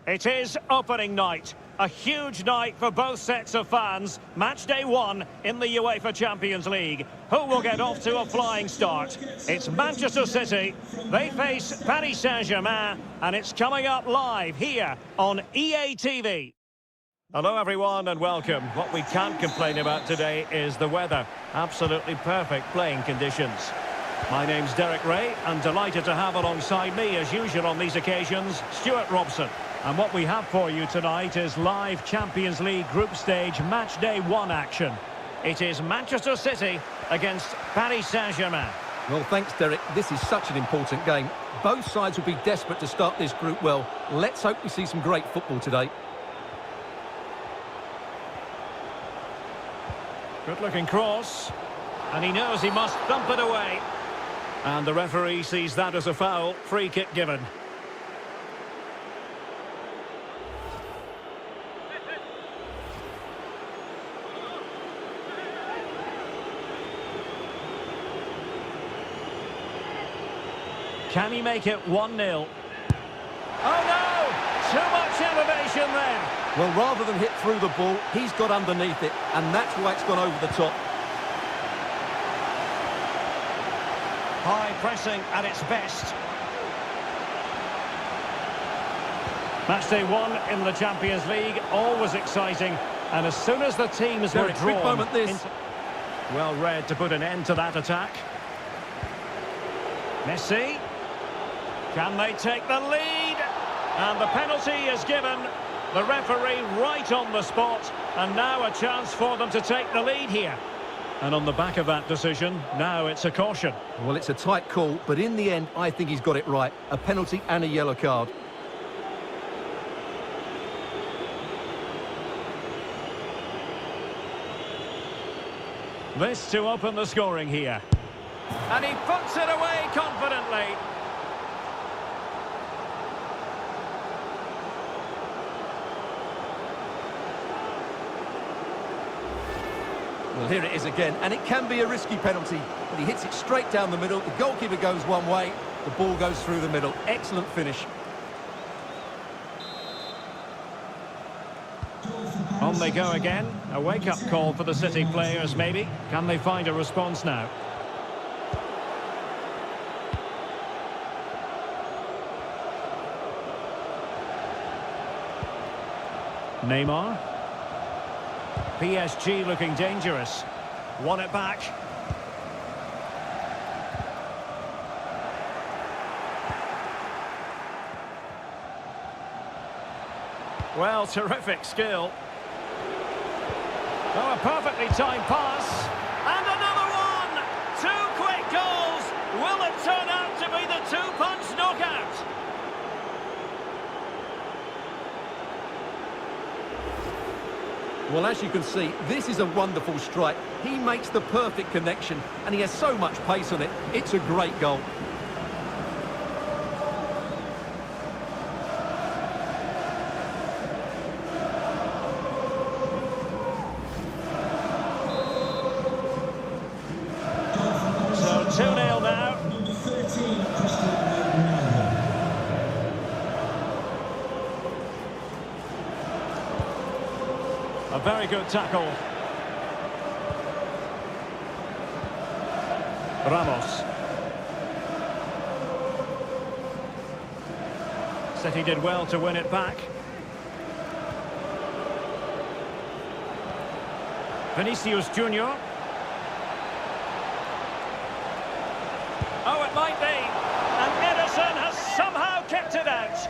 It is opening night. A huge night for both sets of fans. Match day one in the UEFA Champions League. Who will get off to a flying start? It's Manchester City. They face Paris Saint-Germain, and it's coming up live here on EA TV. Hello everyone and welcome. What we can't complain about today is the weather. Absolutely perfect playing conditions. My name's Derek Ray and delighted to have alongside me as usual on these occasions, Stuart Robson. And what we have for you tonight is live Champions League group stage match day one action. It is Manchester City against Paris Saint-Germain. Well, thanks, Derek. This is such an important game. Both sides will be desperate to start this group well. Let's hope we see some great football today. Good-looking cross. And he knows he must thump it away. And the referee sees that as a foul. Free kick given. Can he make it 1-0? Oh no! Too much elevation there. Well, rather than hit through the ball, he's got underneath it, and that's why it's gone over the top. High pressing at its best. Match day one in the Champions League, always exciting. And as soon as the teams were drawn... Big moment this. Well read to put an end to that attack. Messi. Can they take the lead? And the penalty is given. The referee right on the spot. And now a chance for them to take the lead here. And on the back of that decision, now it's a caution. Well, it's a tight call, but in the end, I think he's got it right. A penalty and a yellow card. This to open the scoring here. And he puts it away confidently. Well, here it is again, and it can be a risky penalty, but he hits it straight down the middle. The goalkeeper goes one way, the ball goes through the middle. Excellent finish. On they go again. A wake-up call for the City players, maybe. Can they find a response now? Neymar. PSG looking dangerous. Won it back. Well, terrific skill. Oh, a perfectly timed pass. And another one! Two quick goals! Will it turn out to be the two-punch knockout? Well, as you can see, this is a wonderful strike. He makes the perfect connection, and he has so much pace on it. It's a great goal. So 2-0 now. A very good tackle. Ramos. City did well to win it back. Vinicius Junior. Oh, it might be. And Ederson has somehow kept it out.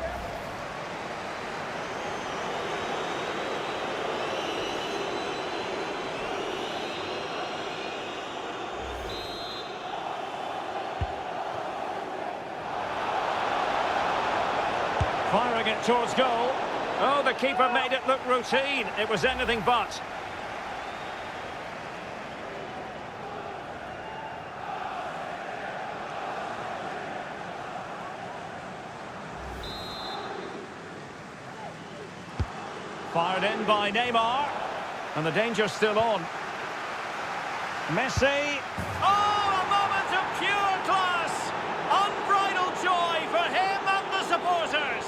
Firing it towards goal. Oh, the keeper made it look routine. It was anything but. Fired in by Neymar. And the danger's still on. Messi. Oh, a moment of pure class. Unbridled joy for him and the supporters.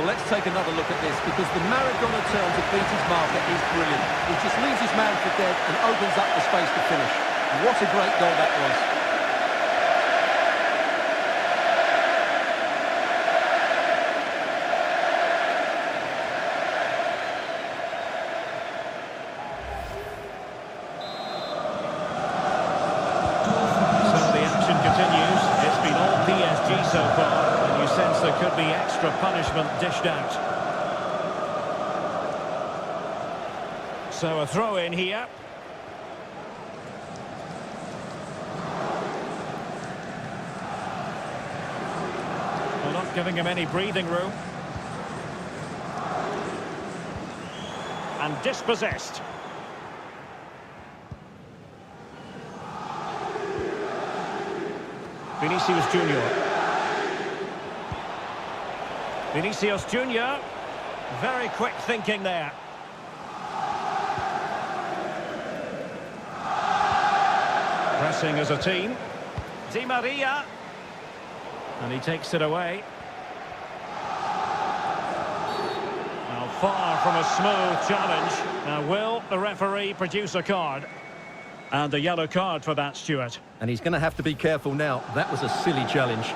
Well, let's take another look at this, because the Maradona turn to beat his marker is brilliant. He just leaves his man for dead and opens up the space to finish. What a great goal that was. So far, and you sense there could be extra punishment dished out. So a throw in here. Well, not giving him any breathing room. And dispossessed. Vinicius Junior. Vinicius Junior, very quick thinking there. Pressing as a team. Di Maria. And he takes it away. Now far from a smooth challenge. Now will the referee produce a card? And a yellow card for that, Stuart. And he's going to have to be careful now. That was a silly challenge.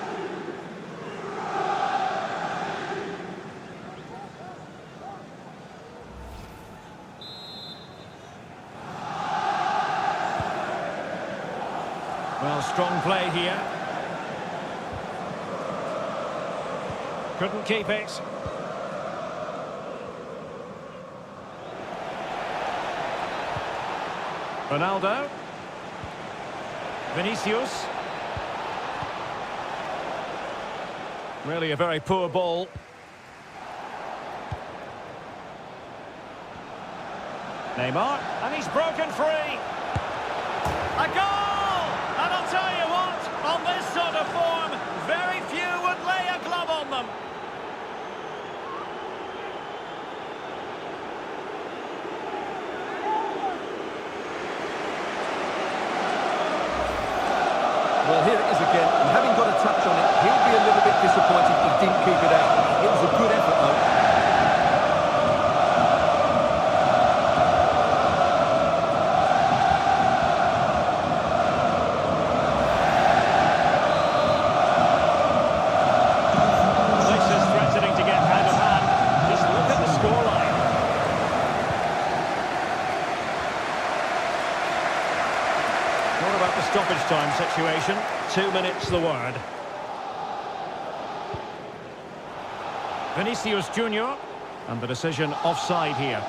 Well, strong play here. Couldn't keep it. Ronaldo. Vinicius. Really a very poor ball. Neymar, and he's broken free. A goal! And I'll tell you what, on this sort of form, very few would lay a glove on them. Well, here it is again, and having got a touch on it, he'll be a little bit disappointed he didn't keep it out. It was a good effort, though. Stoppage time situation, 2 minutes the word. Vinicius Junior, and the decision offside here.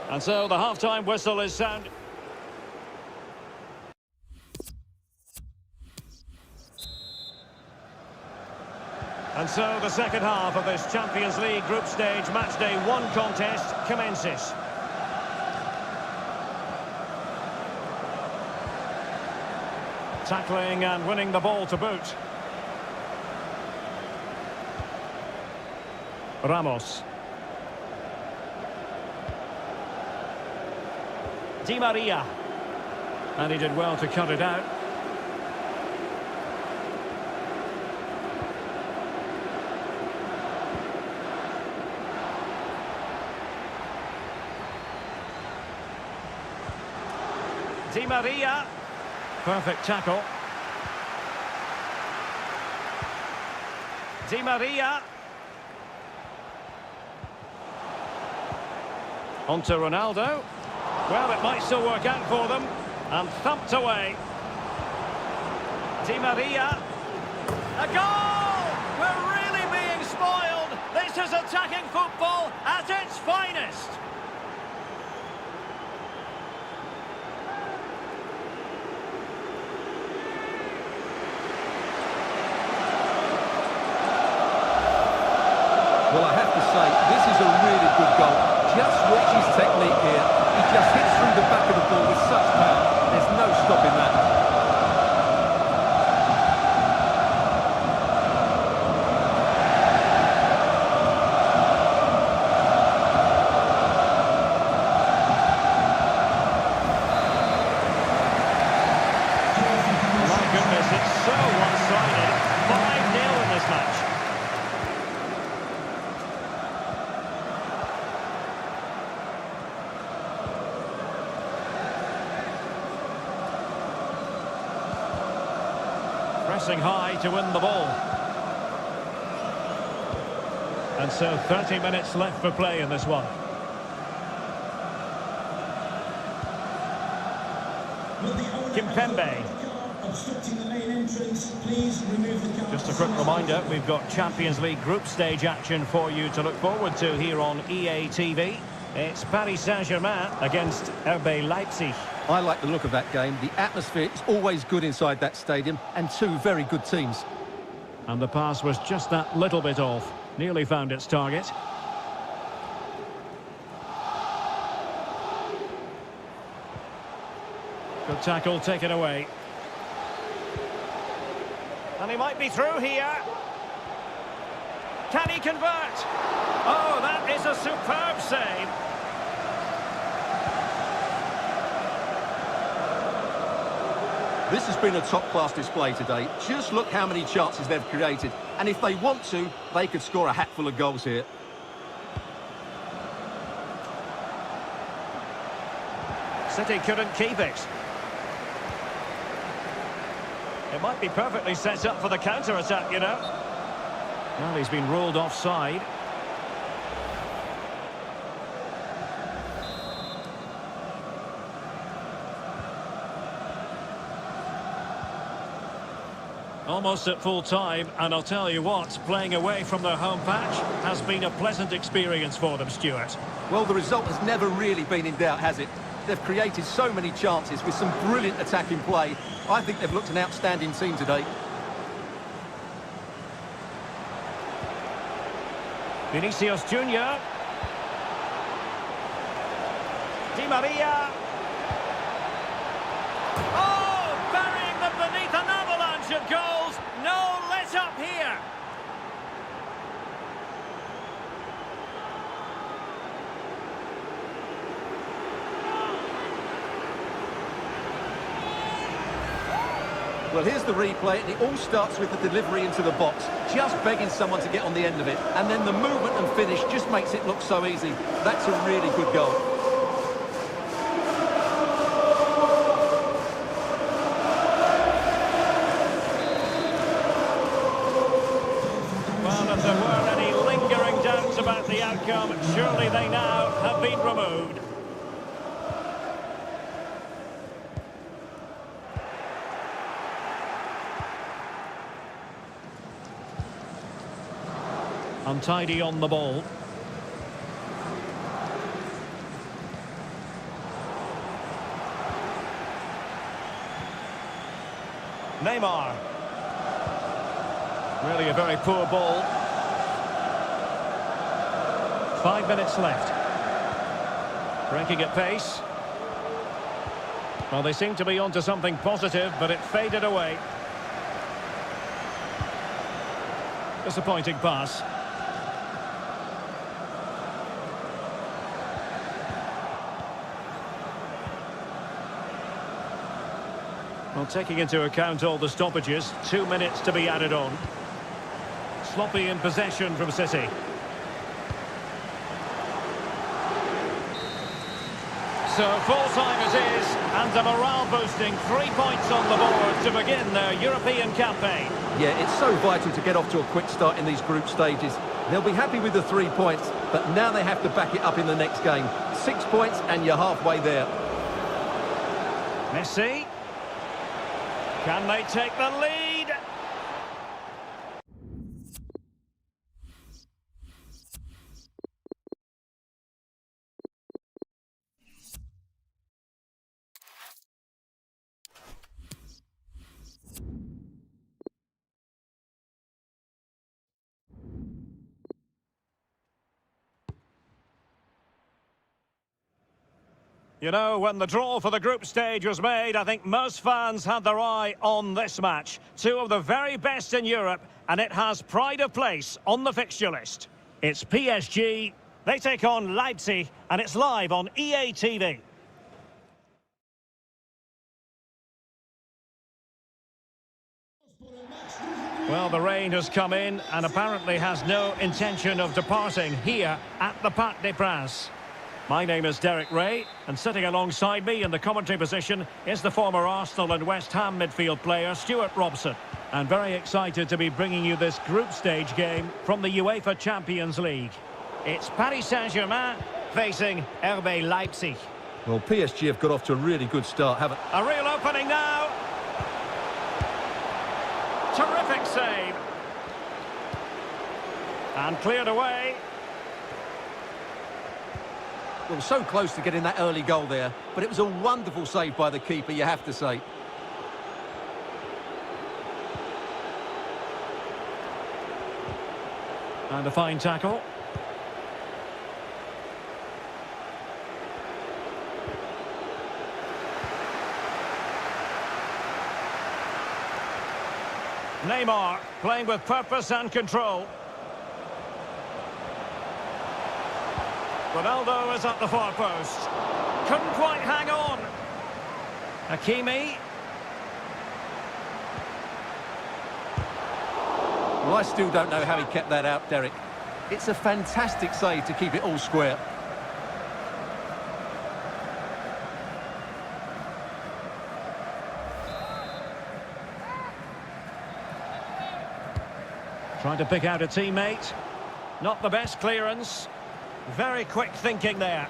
And so the half-time whistle is sounded. And so the second half of this Champions League group stage matchday 1 contest commences. Tackling and winning the ball to boot. Ramos. Di Maria. And he did well to cut it out. Di Maria, perfect tackle. Di Maria. On to Ronaldo. Well, it might still work out for them. And thumped away. Di Maria. A goal! We're really being spoiled. This is attacking football at its finest. Well, I have to say, this is a really good goal. Just watch his technique here. He just hits through the back of the ball with such power. There's no stopping that. Pressing high to win the ball. And so 30 minutes left for play in this one. Kimpembe. Just a quick reminder, we've got Champions League group stage action for you to look forward to here on EA TV. It's Paris Saint-Germain against RB Leipzig. I like the look of that game. The atmosphere is always good inside that stadium, and two very good teams. And the pass was just that little bit off. Nearly found its target. Good tackle taken away. And he might be through here. Can he convert? Oh, that is a superb save. This has been a top-class display today. Just look how many chances they've created. And if they want to, they could score a hatful of goals here. City couldn't keep it. It might be perfectly set up for the counter-attack, you know. Well, he's been ruled offside. Almost at full time, and I'll tell you what, playing away from their home patch has been a pleasant experience for them, Stuart. Well, the result has never really been in doubt, has it? They've created so many chances with some brilliant attacking play. I think they've looked an outstanding team today. Vinicius Junior. Di Maria. Oh, burying them beneath an avalanche of goals. No let up here. Well, here's the replay, and it all starts with the delivery into the box, just begging someone to get on the end of it, and then the movement and finish just makes it look so easy. That's a really good goal. Well, if there were any lingering doubts about the outcome, surely they now have been removed. Untidy on the ball. Neymar. Really a very poor ball. 5 minutes left. Breaking at pace. Well, they seem to be onto something positive, but it faded away. Disappointing pass. Well, taking into account all the stoppages, 2 minutes to be added on. Sloppy in possession from City. So full-time it is, and a morale-boosting 3 points on the board to begin their European campaign. Yeah, it's so vital to get off to a quick start in these group stages. They'll be happy with the 3 points, but now they have to back it up in the next game. 6 points and you're halfway there. Messi. Can they take the lead? You know, when the draw for the group stage was made, I think most fans had their eye on this match. Two of the very best in Europe, and it has pride of place on the fixture list. It's PSG, they take on Leipzig, and it's live on EA TV. Well, the rain has come in and apparently has no intention of departing here at the Parc des Princes. My name is Derek Ray, and sitting alongside me in the commentary position is the former Arsenal and West Ham midfield player Stuart Robson. And very excited to be bringing you this group stage game from the UEFA Champions League. It's Paris Saint-Germain facing RB Leipzig. Well, PSG have got off to a really good start, haven't they? A real opening now. Terrific save. And cleared away. Well, so close to getting that early goal there, but it was a wonderful save by the keeper, you have to say. And a fine tackle. Neymar playing with purpose and control. Ronaldo is at the far post. Couldn't quite hang on. Hakimi. Well, I still don't know how he kept that out, Derek. It's a fantastic save to keep it all square. Trying to pick out a teammate. Not the best clearance. Very quick thinking there.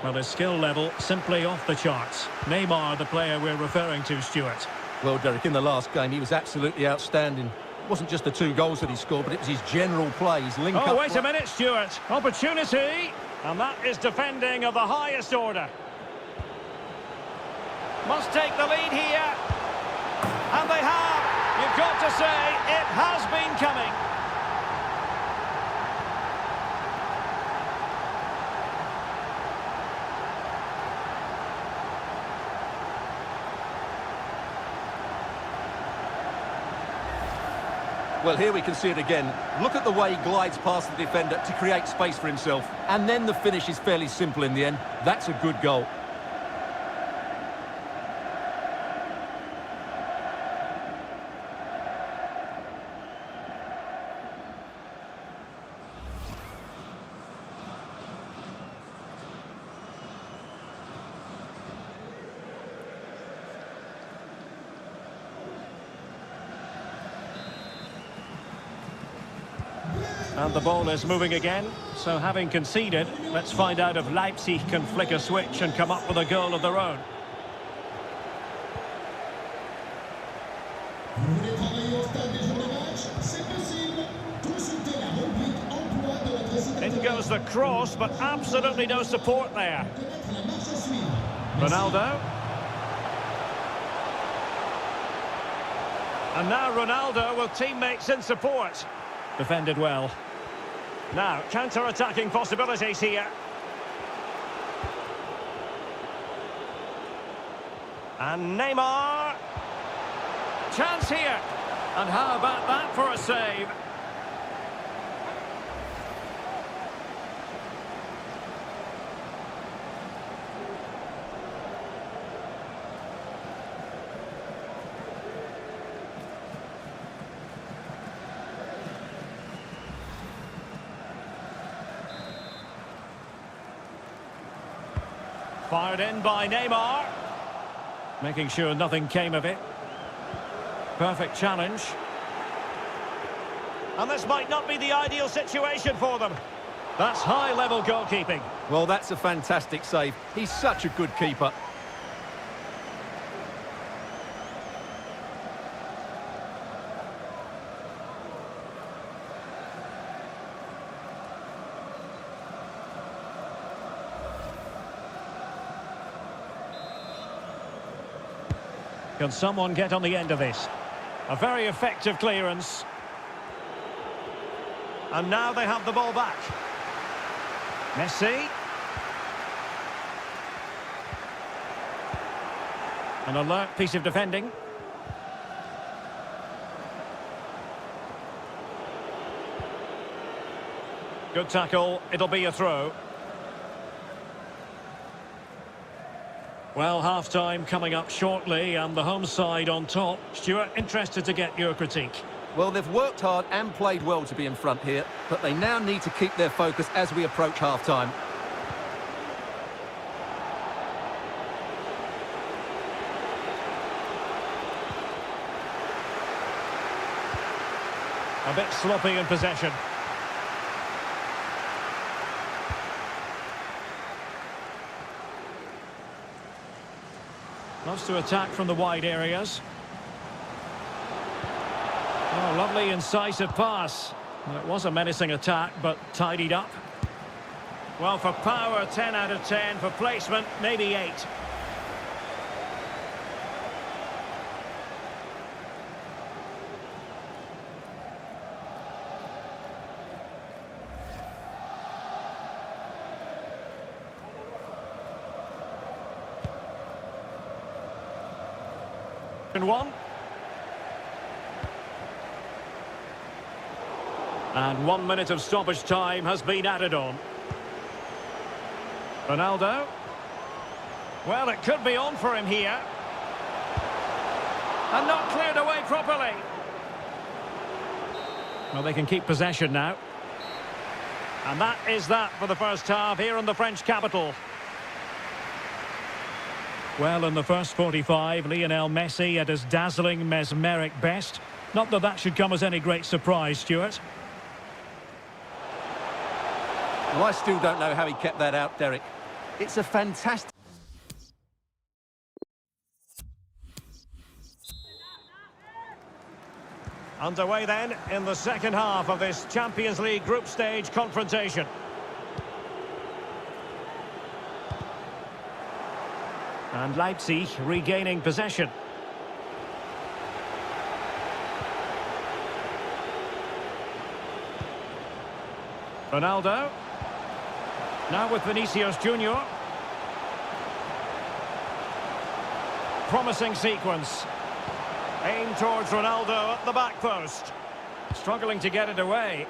Well, his skill level simply off the charts. Neymar, the player we're referring to, Stuart. Well, Derek, in the last game, he was absolutely outstanding. It wasn't just the 2 goals that he scored, but it was his general play, his link-up. Oh, wait a minute, Stuart. Opportunity. And that is defending of the highest order. Must take the lead here. And they have. You've got to say, it has been coming. Well, here we can see it again. Look at the way he glides past the defender to create space for himself. And then the finish is fairly simple in the end. That's a good goal. And the ball is moving again. So having conceded, let's find out if Leipzig can flick a switch and come up with a goal of their own. In goes the cross, but absolutely no support there. Ronaldo. And now Ronaldo with teammates in support. Defended well. Now, counter-attacking possibilities here. And Neymar. Chance here. And how about that for a save? Fired in by Neymar. Making sure nothing came of it. Perfect challenge. And this might not be the ideal situation for them. That's high-level goalkeeping. Well, that's a fantastic save. He's such a good keeper. Can someone get on the end of this? A very effective clearance. And now they have the ball back. Messi. An alert piece of defending. Good tackle. It'll be a throw. Well, half-time coming up shortly and the home side on top. Stuart, interested to get your critique. Well, they've worked hard and played well to be in front here, but they now need to keep their focus as we approach half-time. A bit sloppy in possession. Loves to attack from the wide areas. Oh, lovely incisive pass. Well, it was a menacing attack, but tidied up. Well, for power, 10 out of 10. For placement, maybe 8. One. And 1 minute of stoppage time has been added on. Ronaldo. Well, it could be on for him here. And not cleared away properly. Well, they can keep possession now. And that is that for the first half here in the French capital. Well, in the first 45, Lionel Messi at his dazzling, mesmeric best. Not that that should come as any great surprise, Stuart. Well, I still don't know how he kept that out, Derek. It's a fantastic... Underway then in the second half of this Champions League group stage confrontation. And Leipzig regaining possession. Ronaldo. Now with Vinicius Junior. Promising sequence. Aim towards Ronaldo at the back post. Struggling to get it away.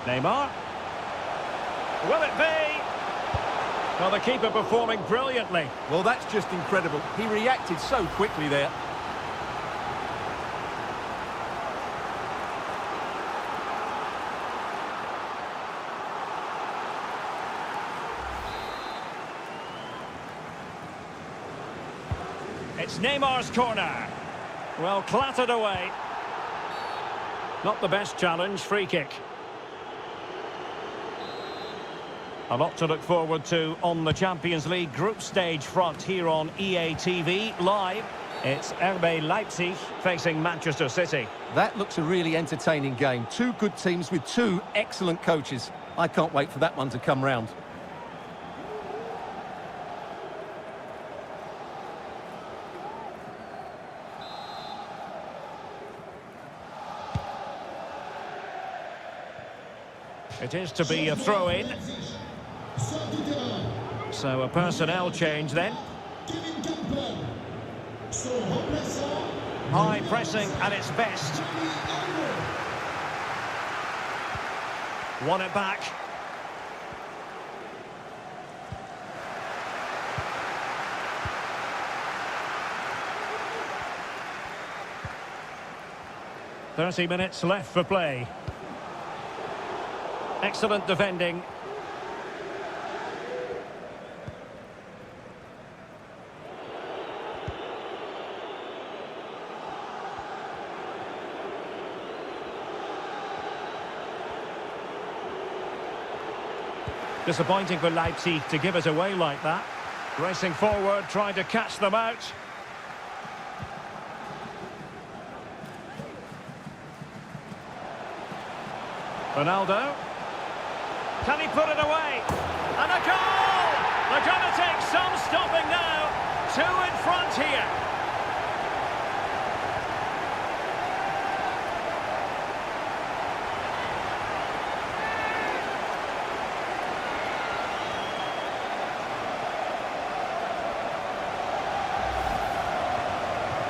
Neymar. Will it be? Well, the keeper performing brilliantly. Well, that's just incredible. He reacted so quickly there. It's Neymar's corner. Well, clattered away. Not the best challenge, free kick. A lot to look forward to on the Champions League group stage front here on EA TV Live. It's RB Leipzig facing Manchester City. That looks a really entertaining game. Two good teams with two excellent coaches. I can't wait for that one to come round. It is to be a throw-in. So a personnel change then. High pressing at its best. Won it back. "30 minutes left for play. Excellent defending. Disappointing for Leipzig to give it away like that. Racing forward, trying to catch them out. Ronaldo. Can he put it away? And a goal! They're going to take some stopping now. 2 in front here.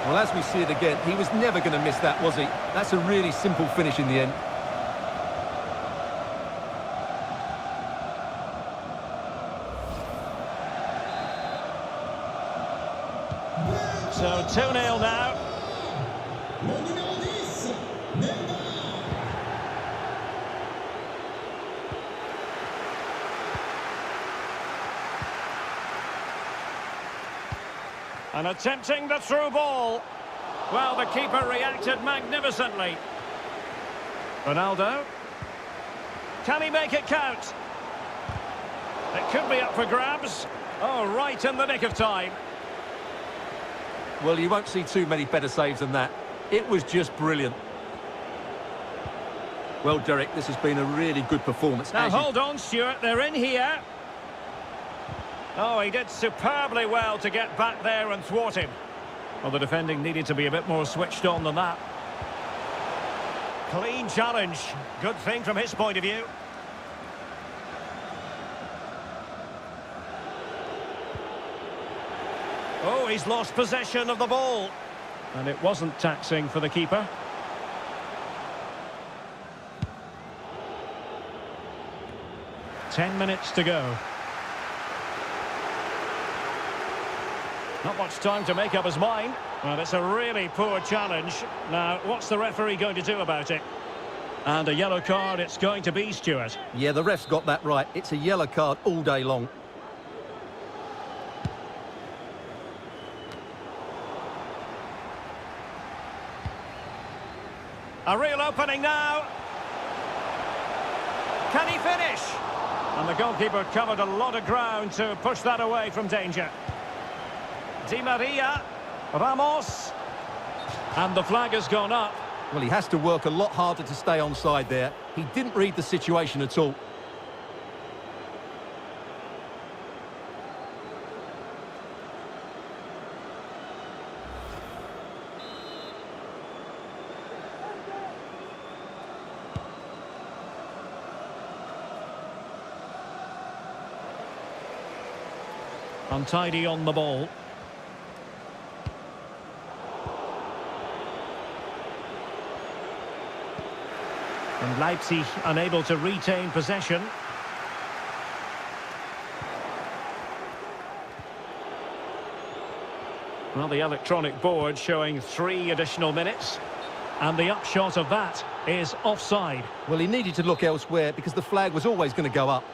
Well, as we see it again, he was never going to miss that, was he? That's a really simple finish in the end. So 2-0 now. And attempting the through ball. Well, the keeper reacted magnificently. Ronaldo. Can he make it count? It could be up for grabs. Oh, right in the nick of time. Well, you won't see too many better saves than that. It was just brilliant. Well, Derek, this has been a really good performance. Now, hold on, Stuart. They're in here. Oh, he did superbly well to get back there and thwart him. Well, the defending needed to be a bit more switched on than that. Clean challenge. Good thing from his point of view. Oh, he's lost possession of the ball. And it wasn't taxing for the keeper. Ten minutes to go. Not much time to make up his mind. Well, it's a really poor challenge. Now, what's the referee going to do about it? And a yellow card it's going to be, Stuart. Yeah, the ref's got that right. It's a yellow card all day long. A real opening now. Can he finish? And the goalkeeper covered a lot of ground to push that away from danger. Di Maria. Ramos. And the flag has gone up. Well, he has to work a lot harder to stay onside there. He didn't read the situation at all. Untidy on the ball. And Leipzig unable to retain possession. Well, the electronic board showing 3 additional minutes. And the upshot of that is offside. Well, he needed to look elsewhere because the flag was always going to go up.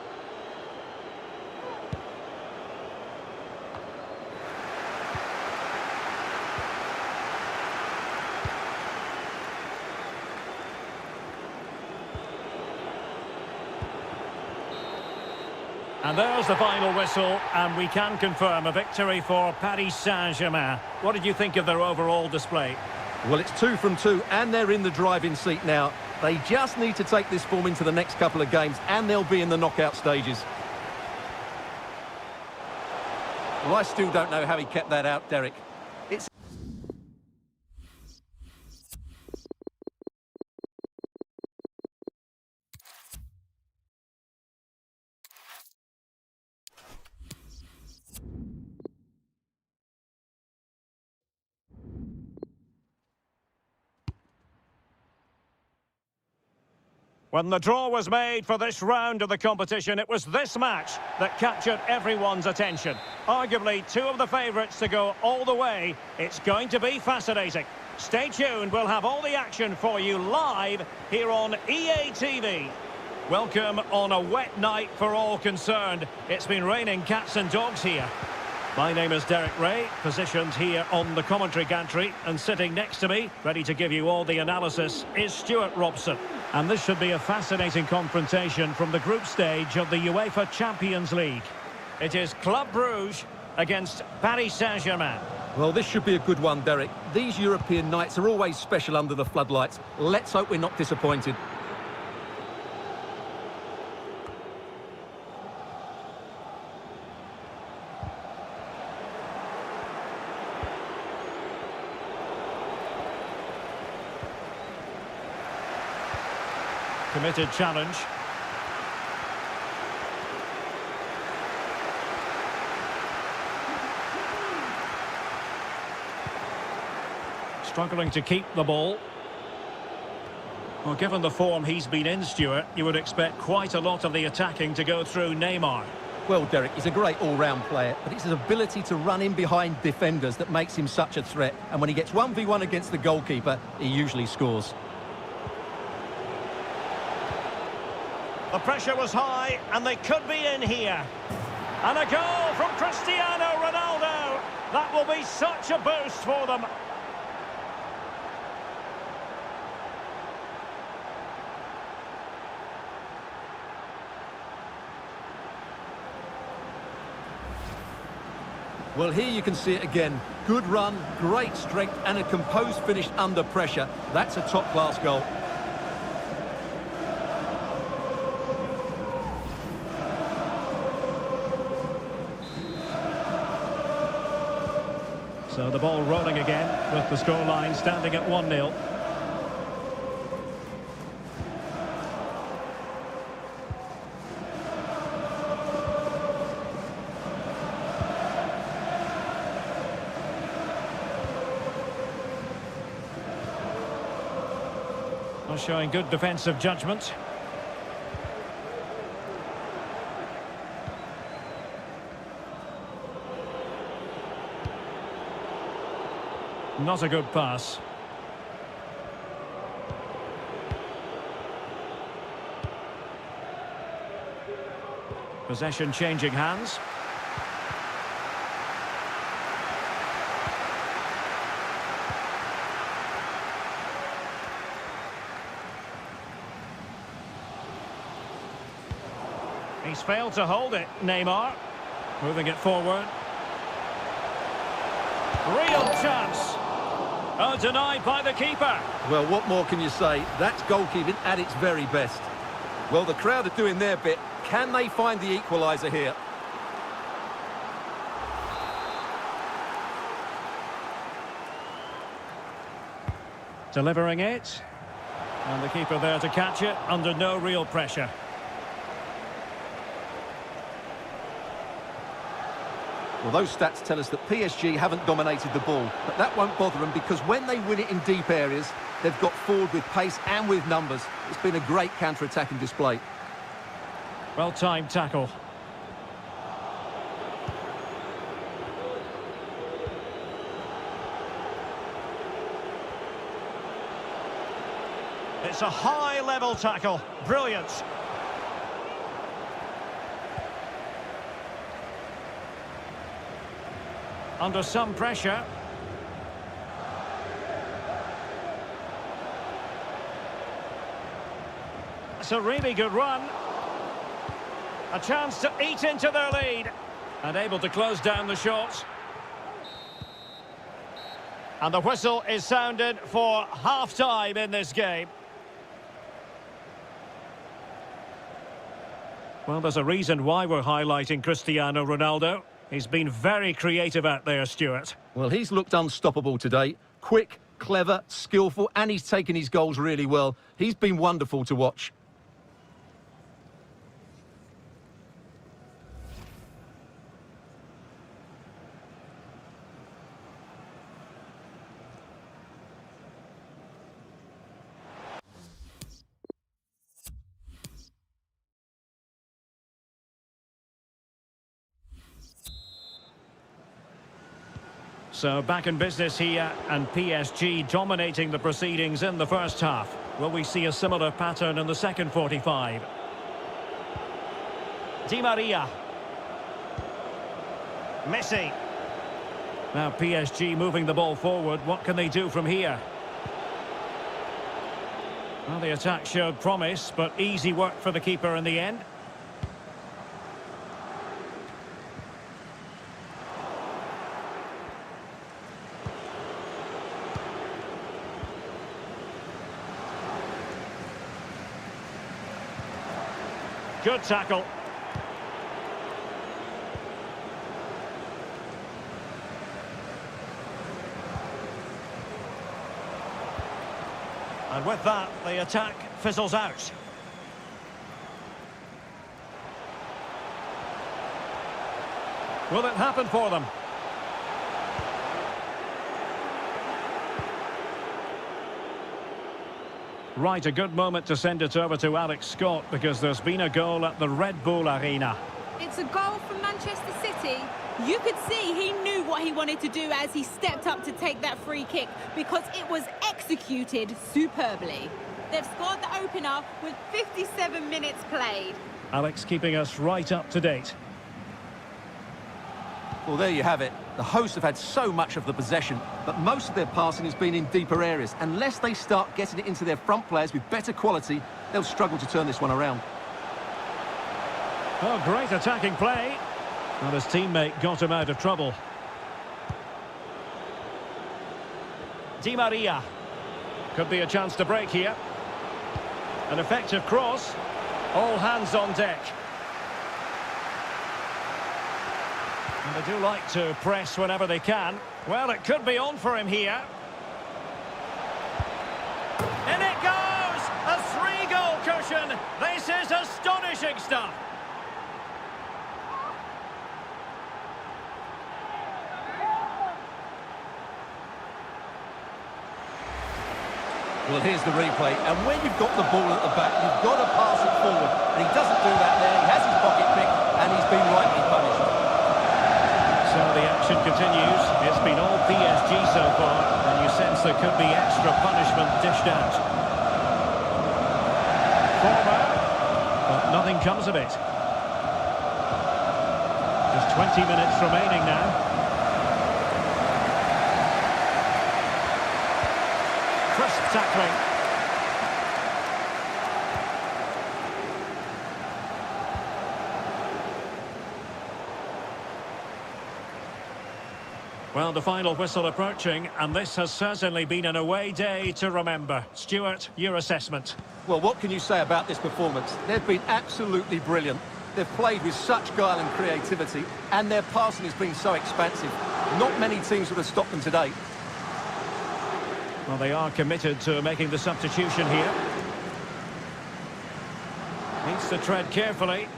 And there's the final whistle, and we can confirm a victory for Paris Saint-Germain. What did you think of their overall display? Well, it's 2 from 2, and they're in the driving seat now. They just need to take this form into the next couple of games, and they'll be in the knockout stages. Well, I still don't know how he kept that out, Derek. It's When the draw was made for this round of the competition, it was this match that captured everyone's attention. Arguably, 2 of the favourites to go all the way. It's going to be fascinating. Stay tuned, we'll have all the action for you live here on EA TV. Welcome on a wet night for all concerned. It's been raining cats and dogs here. My name is Derek Ray, positioned here on the commentary gantry, and sitting next to me, ready to give you all the analysis, is Stuart Robson. And this should be a fascinating confrontation from the group stage of the UEFA Champions League. It is Club Brugge against Paris Saint-Germain. Well, this should be a good one, Derek. These European nights are always special under the floodlights. Let's hope we're not disappointed. Committed challenge. Struggling to keep the ball. Well, given the form he's been in, Stuart, you would expect quite a lot of the attacking to go through Neymar. Well, Derek, he's a great all-round player, but it's his ability to run in behind defenders that makes him such a threat. And when he gets 1v1 against the goalkeeper, he usually scores. The pressure was high, and they could be in here. And a goal from Cristiano Ronaldo. That will be such a boost for them. Well, here you can see it again. Good run, great strength, and a composed finish under pressure. That's a top-class goal. So the ball rolling again, with the scoreline standing at 1-0. Showing good defensive judgment. Not a good pass. Possession changing hands. He's failed to hold it, Neymar. Moving it forward. Real chance. Oh, denied by the keeper. Well, what more can you say? That's goalkeeping at its very best. Well, the crowd are doing their bit. Can they find the equaliser here? Delivering it. And the keeper there to catch it under no real pressure. Well, those stats tell us that PSG haven't dominated the ball, but that won't bother them because when they win it in deep areas, they've got forward with pace and with numbers. It's been a great counter-attacking display. Well-timed tackle. It's a high-level tackle. Brilliant. Under some pressure. It's a really good run. A chance to eat into their lead. And able to close down the shots. And the whistle is sounded for half-time in this game. Well, there's a reason why we're highlighting Cristiano Ronaldo. He's been very creative out there, Stuart. Well, he's looked unstoppable today. Quick, clever, skillful, and he's taken his goals really well. He's been wonderful to watch. So back in business here, and PSG dominating the proceedings in the first half. Will we see a similar pattern in the second 45? Di Maria. Messi. Now PSG moving the ball forward. What can they do from here? Well, the attack showed promise, but easy work for the keeper in the end. Good tackle. And with that, the attack fizzles out. Will it happen for them? Right, a good moment to send it over to Alex Scott, because there's been a goal at the Red Bull Arena. It's a goal from Manchester City. You could see he knew what he wanted to do as he stepped up to take that free kick, because it was executed superbly. They've scored the opener with 57 minutes played. Alex keeping us right up to date. Well, there you have it. The hosts have had so much of the possession, but most of their passing has been in deeper areas. Unless they start getting it into their front players with better quality, they'll struggle to turn this one around. Oh, great attacking play. And his teammate got him out of trouble. Di Maria. Could be a chance to break here. An effective cross. All hands on deck. And they do like to press whenever they can. Well, it could be on for him here. In it goes! A 3-goal cushion! This is astonishing stuff! Well, here's the replay, and when you've got the ball at the back, you've got to pass it forward. And he doesn't do that there. He has his pocket picked, and he's been rightly punished. So the action continues. It's been all PSG so far, and you sense there could be extra punishment dished out. Forward, but nothing comes of it. Just 20 minutes remaining now. Crisp tackling. Well, the final whistle approaching, and this has certainly been an away day to remember. Stuart, your assessment? Well, what can you say about this performance? They've been absolutely brilliant. They've played with such guile and creativity, and their passing has been so expansive. Not many teams would have stopped them today. Well, they are committed to making the substitution here. Needs to tread carefully.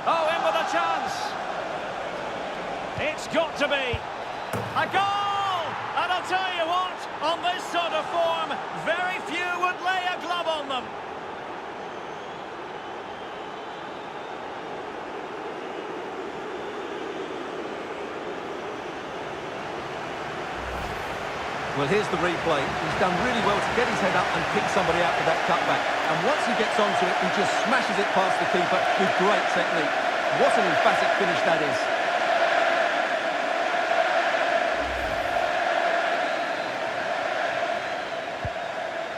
Oh, in with a chance. It's got to be a goal! And I'll tell you what, on this sort of form, very few would lay a glove on them. Well, here's the replay. He's done really well to get his head up and pick somebody out with that cutback. And once he gets onto it, he just smashes it past the keeper with great technique. What an emphatic finish that is.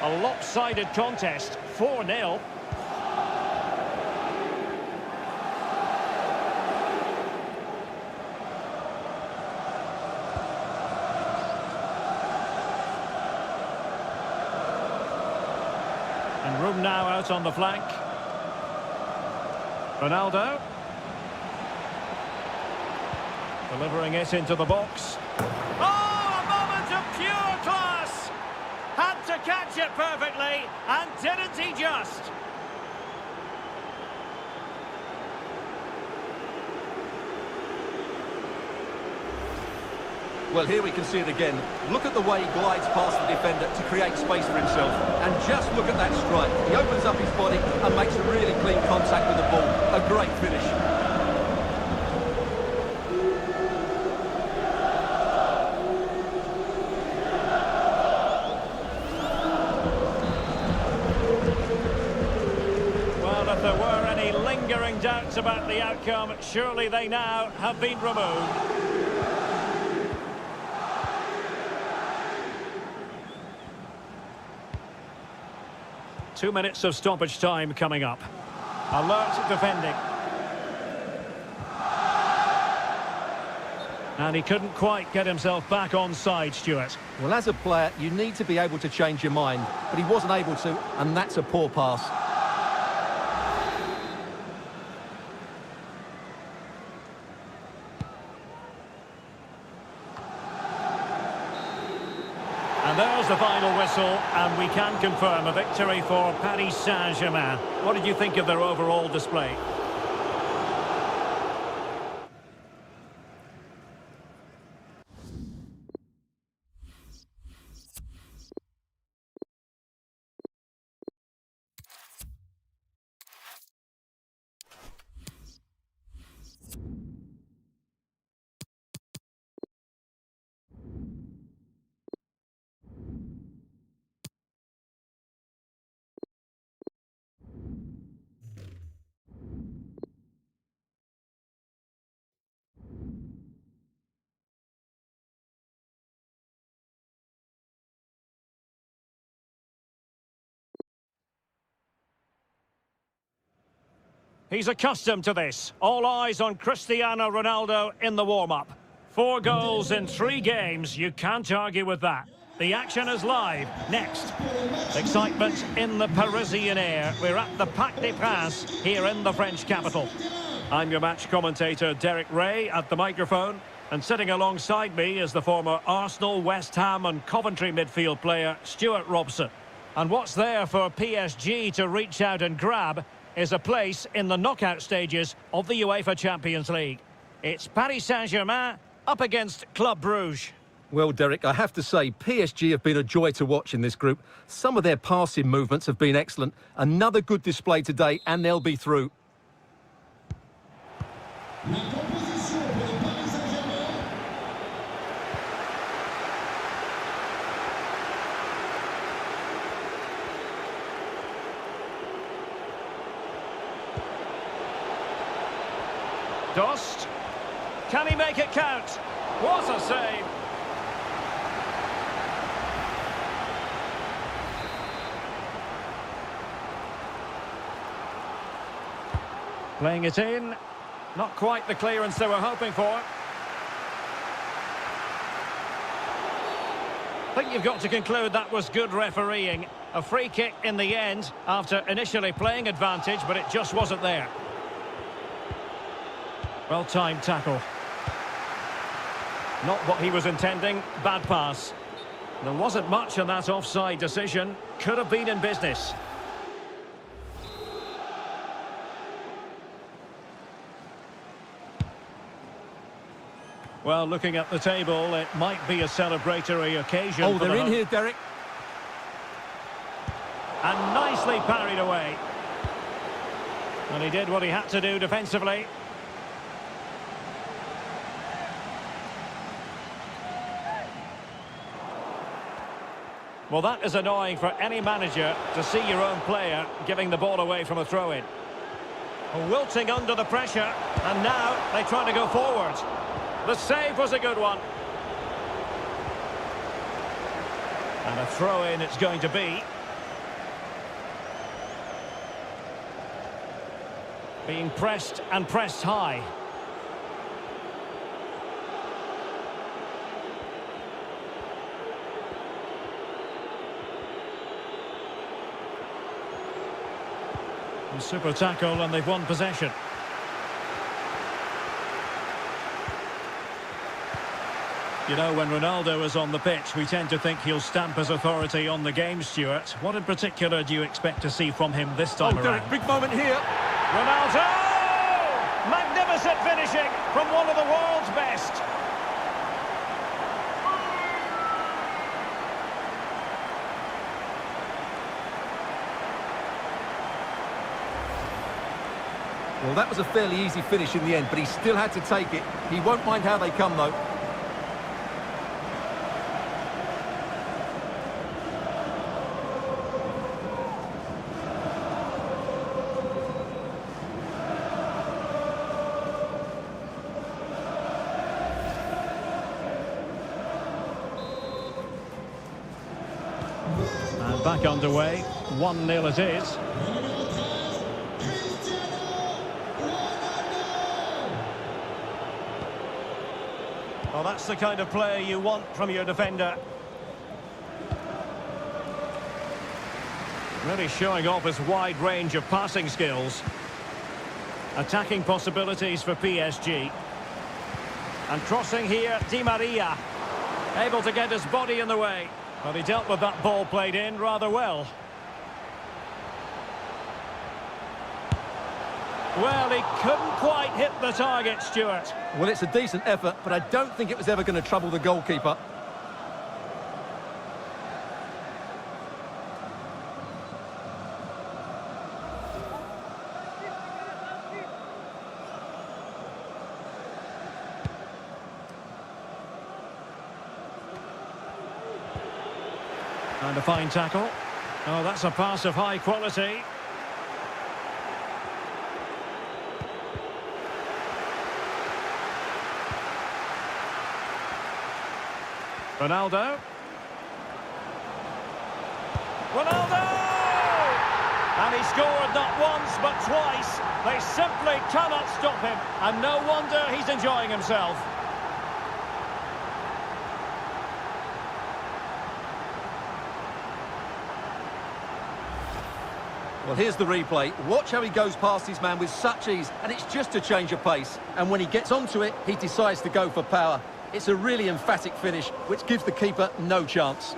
A lopsided contest, 4-0. And room now out on the flank. Ronaldo. Delivering it into the box. Oh, a moment of pure class! Had to catch it perfectly, and didn't he just? Well, here we can see it again. Look at the way he glides past the defender to create space for himself. And just look at that strike. He opens up his body and makes a really clean contact with the ball. A great finish. Well, if there were any lingering doubts about the outcome, surely they now have been removed. Two minutes of stoppage time coming up. Alert defending. And he couldn't quite get himself back on side, Stuart. Well, as a player, you need to be able to change your mind. But he wasn't able to, and that's a poor pass. And there's the final whistle, and we can confirm a victory for Paris Saint-Germain. What did you think of their overall display? He's accustomed to this. All eyes on Cristiano Ronaldo in the warm-up. 4 goals in 3 games. You can't argue with that. The action is live. Next. Excitement in the Parisian air. We're at the Parc des Princes here in the French capital. I'm your match commentator, Derek Ray, at the microphone. And sitting alongside me is the former Arsenal, West Ham and Coventry midfield player, Stuart Robson. And what's there for PSG to reach out and grab is a place in the knockout stages of the UEFA Champions League. It's Paris Saint-Germain up against Club Brugge. Well, Derek, I have to say, PSG have been a joy to watch in this group. Some of their passing movements have been excellent. Another good display today, and they'll be through. Dost. Can he make it count? What a save! Playing it in. Not quite the clearance they were hoping for. I think you've got to conclude that was good refereeing. A free kick in the end after initially playing advantage, but it just wasn't there. Well-timed tackle. Not what he was intending. Bad pass. There wasn't much in that offside decision. Could have been in business. Well, looking at the table, it might be a celebratory occasion. Oh, they're in here, Derek. And nicely parried away. And he did what he had to do defensively. Well, that is annoying for any manager to see your own player giving the ball away from a throw-in. Wilting under the pressure, and now they try to go forward. The save was a good one. And a throw-in it's going to be. Being pressed and pressed high. A super tackle and they've won possession. You know, when Ronaldo is on the pitch, we tend to think he'll stamp his authority on the game, Stuart. What in particular do you expect to see from him this time around? Derek, big moment here. Ronaldo! Magnificent finishing from one of the world's best. Well, that was a fairly easy finish in the end, but he still had to take it. He won't mind how they come, though. And back underway, 1-0 it is. Well, that's the kind of player you want from your defender. Really showing off his wide range of passing skills. Attacking possibilities for PSG. And crossing here, Di Maria. Able to get his body in the way. But he dealt with that ball played in rather well. Well, he couldn't quite hit the target, Stuart. Well, it's a decent effort, but I don't think it was ever going to trouble the goalkeeper. And a fine tackle. Oh, that's a pass of high quality. Ronaldo. Ronaldo! And he scored not once but twice. They simply cannot stop him. And no wonder he's enjoying himself. Well, here's the replay. Watch how he goes past his man with such ease, and it's just a change of pace. And when he gets onto it, he decides to go for power. It's a really emphatic finish, which gives the keeper no chance.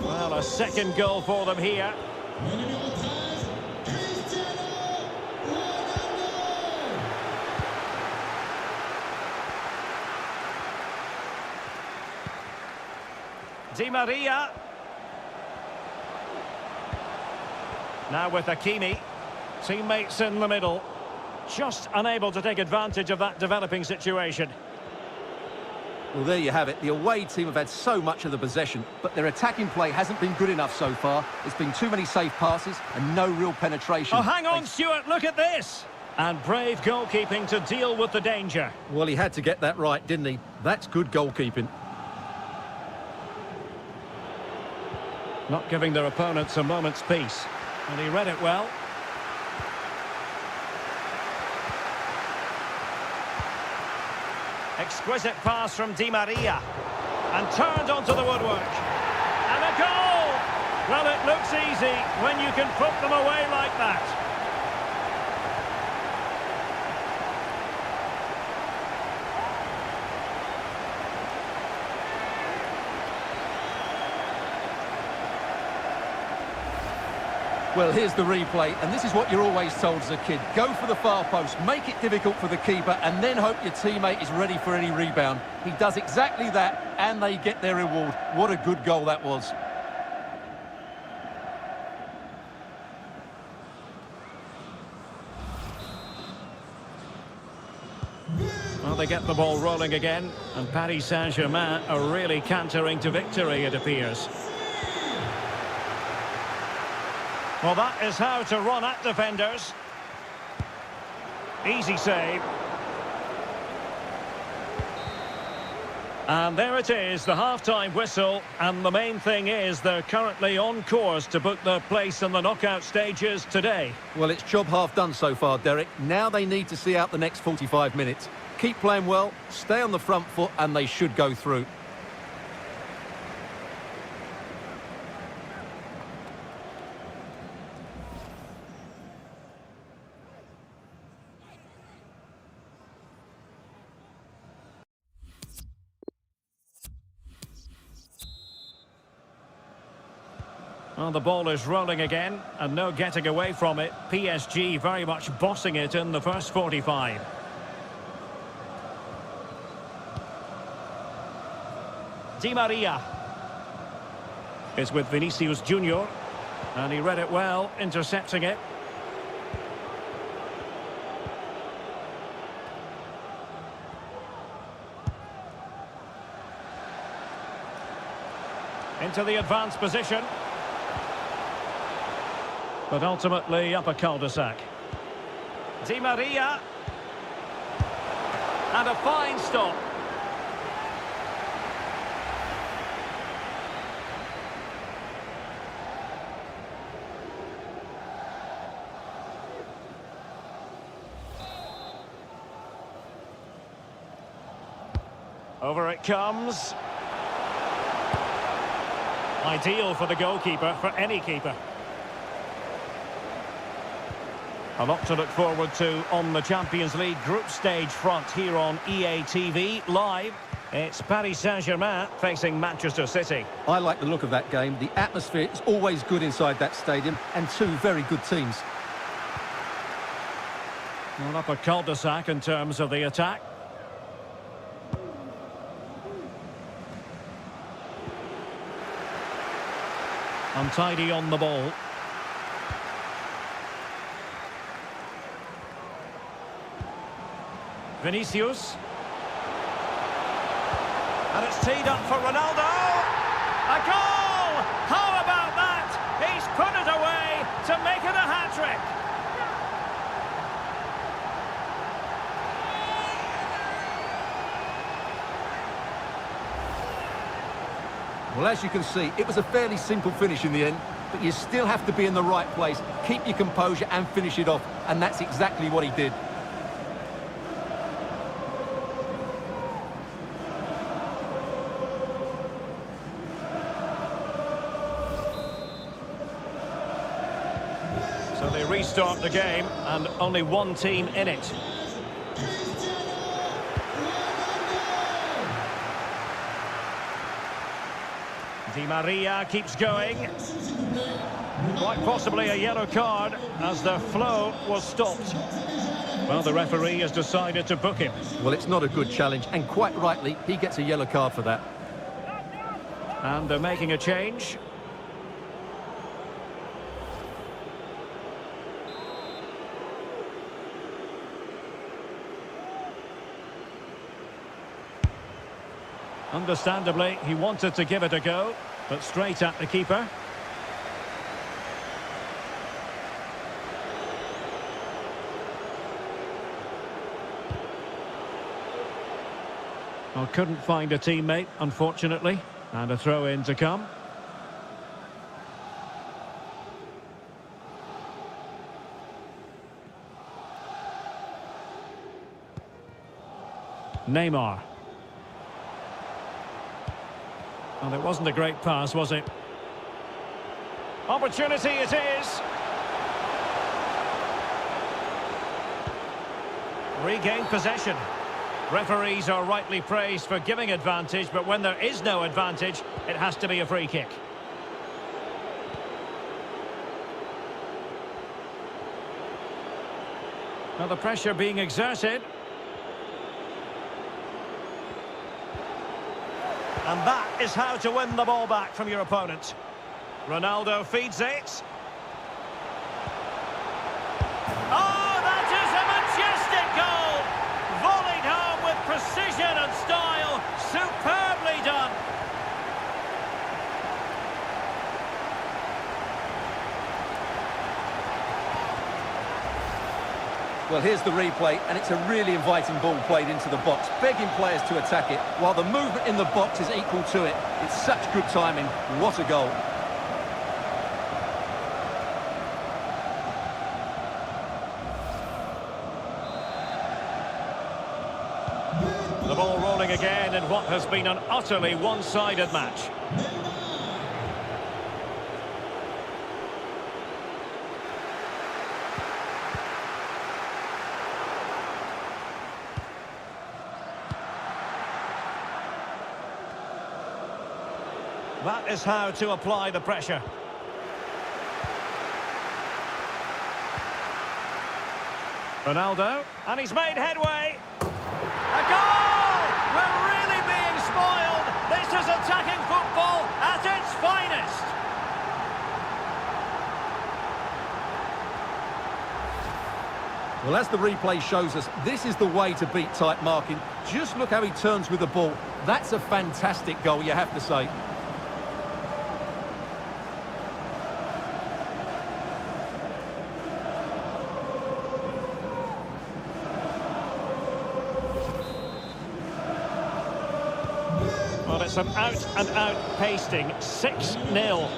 Well, a second goal for them here. Di Maria. Now with Hakimi. Teammates in the middle. Just unable to take advantage of that developing situation. Well, there you have it. The away team have had so much of the possession, but their attacking play hasn't been good enough so far. There's been too many safe passes and no real penetration. Oh, hang on, Stuart, look at this! And brave goalkeeping to deal with the danger. Well, he had to get that right, didn't he? That's good goalkeeping. Not giving their opponents a moment's peace. And he read it well. Exquisite pass from Di Maria. And turned onto the woodwork. And a goal! Well, it looks easy when you can put them away like that. Well, here's the replay, and this is what you're always told as a kid. Go for the far post, make it difficult for the keeper, and then hope your teammate is ready for any rebound. He does exactly that, and they get their reward. What a good goal that was. Well, they get the ball rolling again, and Paris Saint-Germain are really cantering to victory, it appears. Well, that is how to run at defenders. Easy save. And there it is, the half-time whistle. And the main thing is they're currently on course to book their place in the knockout stages today. Well, it's job half done so far, Derek. Now they need to see out the next 45 minutes. Keep playing well, stay on the front foot, and they should go through. Well, the ball is rolling again, and no getting away from it. PSG very much bossing it in the first 45. Di Maria is with Vinicius Junior, and he read it well, intercepting it. Into the advanced position. But ultimately up a cul-de-sac. Di Maria. And a fine stop. Over it comes. Ideal for the goalkeeper, for any keeper. A lot to look forward to on the Champions League group stage front here on EA TV live. It's Paris Saint-Germain facing Manchester City. I like the look of that game. The atmosphere is always good inside that stadium, and two very good teams. Well, up a cul-de-sac in terms of the attack. Untidy on the ball. Vinicius. And it's teed up for Ronaldo. A goal! How about that? He's put it away to make it a hat-trick. Well, as you can see, it was a fairly simple finish in the end, but you still have to be in the right place, keep your composure and finish it off, and that's exactly what he did. So they restart the game, and only one team in it. Di Maria keeps going. Quite possibly a yellow card as the flow was stopped. Well, the referee has decided to book him. Well, it's not a good challenge, and quite rightly, he gets a yellow card for that. And they're making a change. Understandably, he wanted to give it a go, but straight at the keeper. Well, couldn't find a teammate, unfortunately, and a throw-in to come. Neymar. And it wasn't a great pass, was it? Opportunity it is. Regained possession. Referees are rightly praised for giving advantage, but when there is no advantage, it has to be a free kick. Now the pressure being exerted. And that is how to win the ball back from your opponent. Ronaldo feeds it. Oh, that is a majestic goal! Volleyed home with precision and style. Superbly done. Well, here's the replay, and it's a really inviting ball played into the box, begging players to attack it, while the movement in the box is equal to it. It's such good timing. What a goal. The ball rolling again in what has been an utterly one-sided match. That is how to apply the pressure. Ronaldo, and he's made headway. A goal! We're really being spoiled. This is attacking football at its finest. Well, as the replay shows us, this is the way to beat tight marking. Just look how he turns with the ball. That's a fantastic goal, you have to say. Well, it's an out-and-out pasting, 6-0.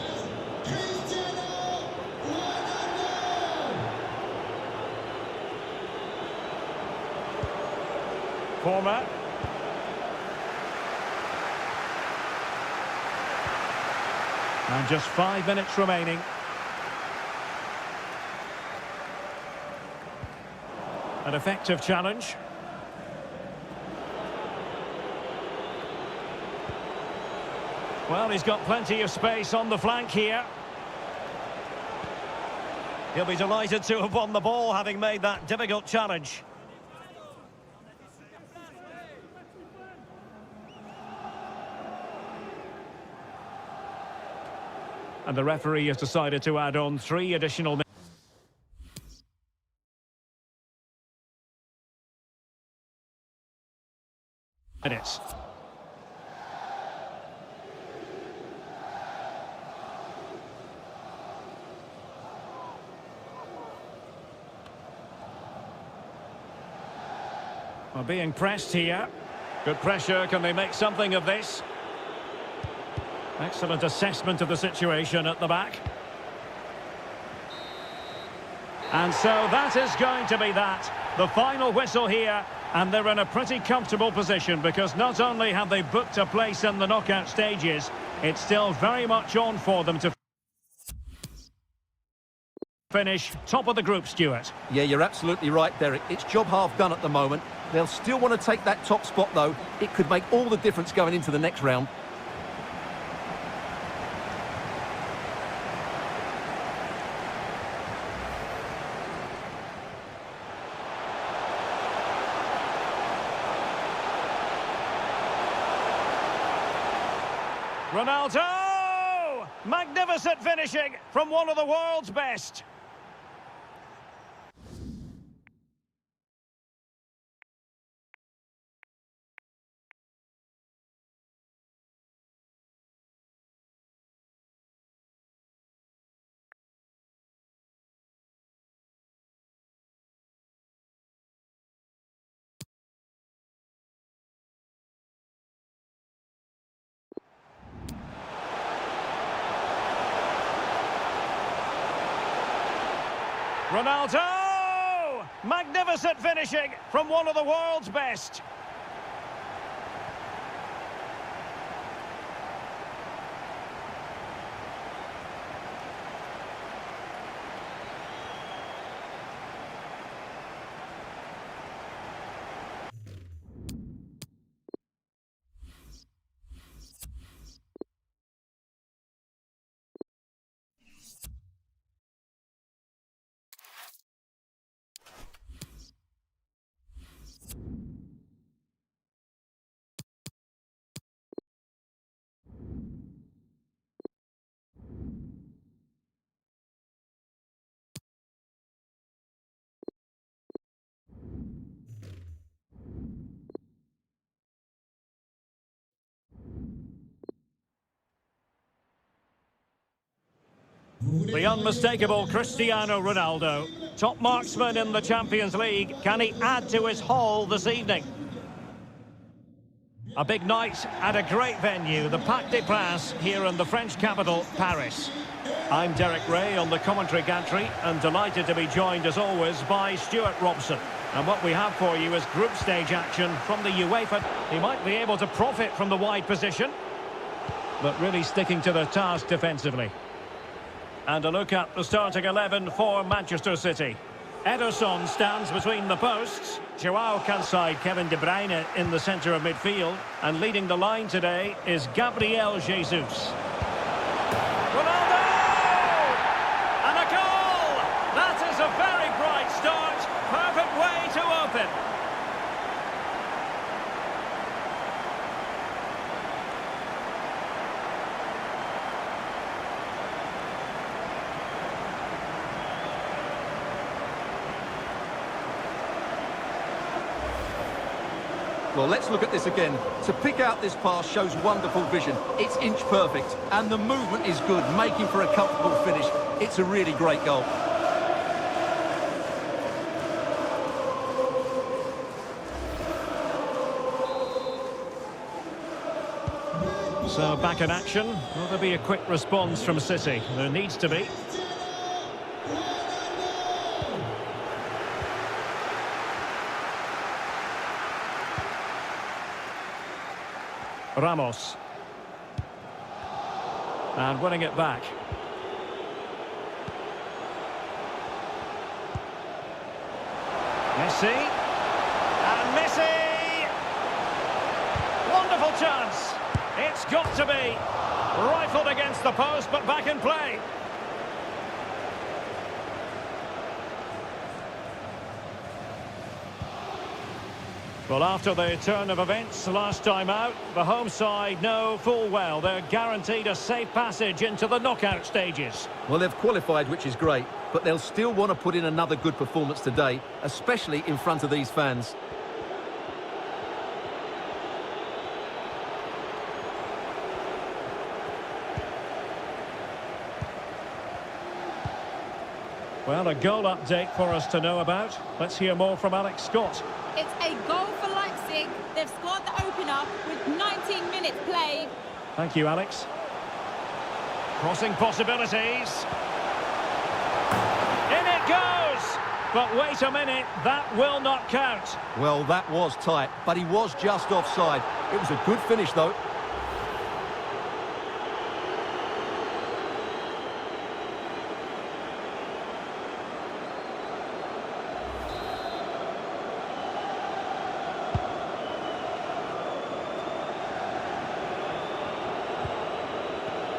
Former. And just 5 minutes remaining. An effective challenge. Well, he's got plenty of space on the flank here. He'll be delighted to have won the ball, having made that difficult challenge. And the referee has decided to add on 3 additional minutes. Well, being pressed here. Good pressure. Can they make something of this? Excellent assessment of the situation at the back. And so that is going to be that. The final whistle here, and they're in a pretty comfortable position because not only have they booked a place in the knockout stages, it's still very much on for them to finish top of the group, Stuart. Yeah, you're absolutely right, Derek. It's job half done at the moment. They'll still want to take that top spot, though. It could make all the difference going into the next round. Ronaldo! Magnificent finishing from one of the world's best. Ronaldo! Magnificent finishing from one of the world's best. The unmistakable Cristiano Ronaldo, top marksman in the Champions League. Can he add to his haul this evening? A big night at a great venue, the Parc des Princes, here in the French capital, Paris. I'm Derek Ray on the commentary gantry and delighted to be joined as always by Stuart Robson. And what we have for you is group stage action from the UEFA. He might be able to profit from the wide position, but really sticking to the task defensively. And a look at the starting 11 for Manchester City. Ederson stands between the posts. Joao Cancelo, Kevin De Bruyne in the centre of midfield. And leading the line today is Gabriel Jesus. Ronaldo! And a goal! That is a very bright start. Perfect way to open. Well, let's look at this again. To pick out this pass shows wonderful vision. It's inch perfect, and the movement is good, making for a comfortable finish. It's a really great goal. So back in action. Will there be a quick response from City? There needs to be. Ramos. And winning it back. Messi. And Messi! Wonderful chance. It's got to be. Rifled against the post, but back in play. Well, after the turn of events last time out, the home side know full well they're guaranteed a safe passage into the knockout stages. Well, they've qualified, which is great, but they'll still want to put in another good performance today, especially in front of these fans. Well, a goal update for us to know about. Let's hear more from Alex Scott. It's a goal for Leipzig. They've scored the opener with 19 minutes played. Thank you, Alex. Crossing possibilities. In it goes! But wait a minute, that will not count. Well, that was tight, but he was just offside. It was a good finish, though.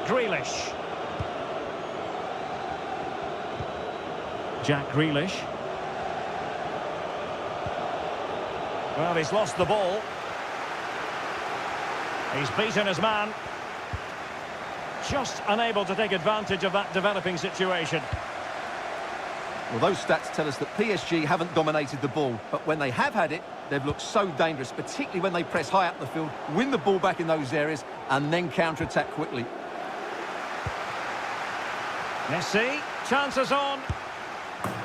Grealish. Jack Grealish. Well, he's lost the ball. He's beaten his man. Just unable to take advantage of that developing situation. Well, those stats tell us that PSG haven't dominated the ball, but when they have had it, they've looked so dangerous, particularly when they press high up the field, win the ball back in those areas, and then counter-attack quickly. Messi, chances on.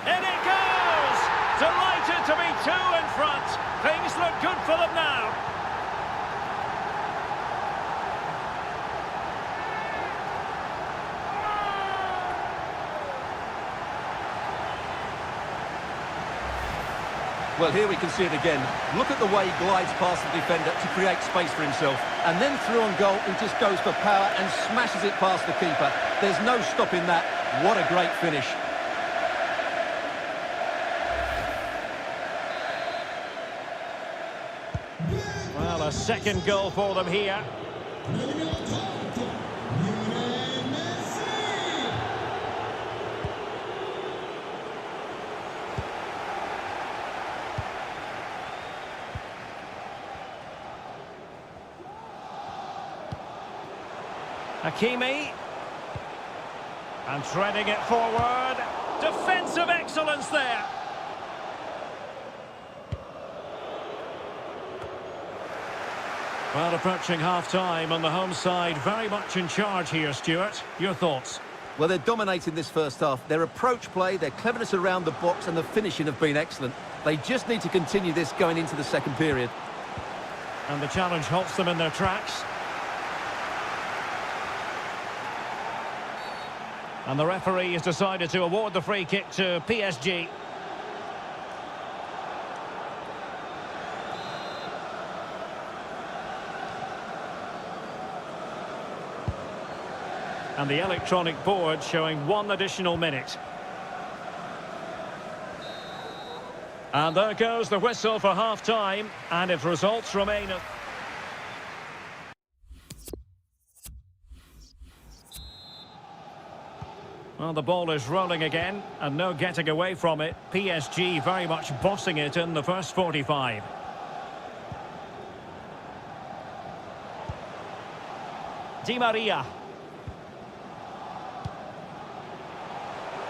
In it goes! Delighted to be two in front. Things look good for them now. Well, here we can see it again. Look at the way he glides past the defender to create space for himself. And then through on goal, he just goes for power and smashes it past the keeper. There's no stopping that. What a great finish. Well, a second goal for them here. Hakimi. And threading it forward. Defensive excellence there. Well, approaching half-time on the home side, very much in charge here, Stuart. Your thoughts? Well, they're dominating this first half. Their approach play, their cleverness around the box and the finishing have been excellent. They just need to continue this going into the second period. And the challenge halts them in their tracks. And the referee has decided to award the free kick to PSG. And the electronic board showing 1 additional minute. And there goes the whistle for half-time. And if results remain... Well, the ball is rolling again, and no getting away from it. PSG very much bossing it in the first 45. Di Maria.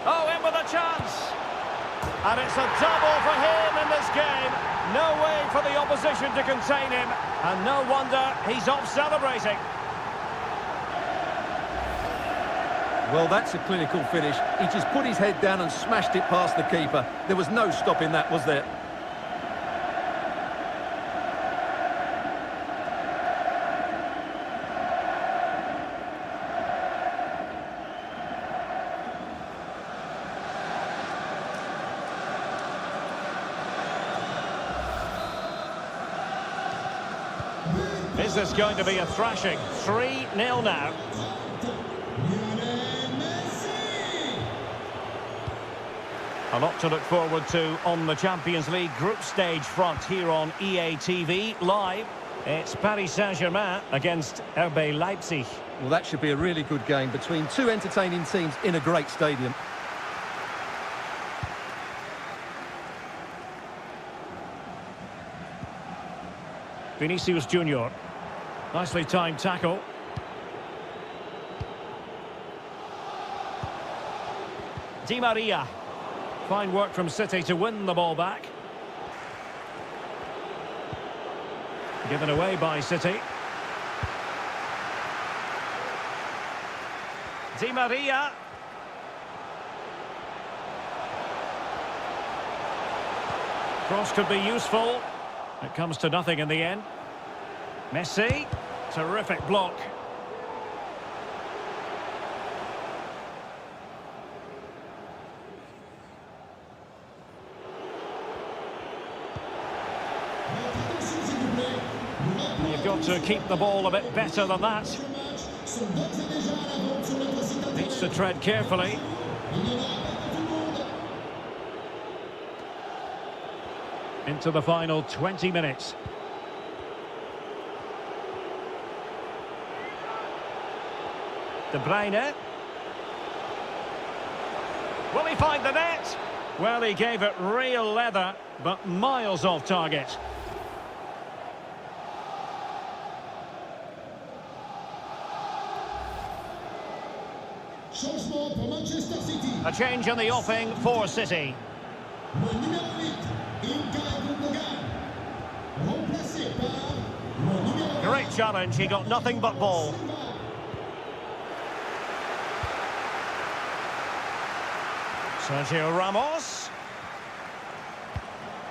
Oh, in with a chance. And it's a double for him in this game. No way for the opposition to contain him. And no wonder he's off celebrating. Well, that's a clinical finish. He just put his head down and smashed it past the keeper. There was no stopping that, was there? Is this going to be a thrashing? 3-0 now. A lot to look forward to on the Champions League group stage front here on EA TV Live. It's Paris Saint-Germain against RB Leipzig. Well, that should be a really good game between two entertaining teams in a great stadium. Vinicius Junior. Nicely timed tackle. Di Maria. Fine work from City to win the ball back. Given away by City. Di Maria. Cross could be useful. It comes to nothing in the end. Messi. Terrific block. able to keep the ball a bit better than that. Needs to tread carefully. Into the final 20 minutes. De Bruyne. Will he find the net? Well, he gave it real leather, but miles off target. A change in the offing for City. Great challenge, he got nothing but ball. Sergio Ramos.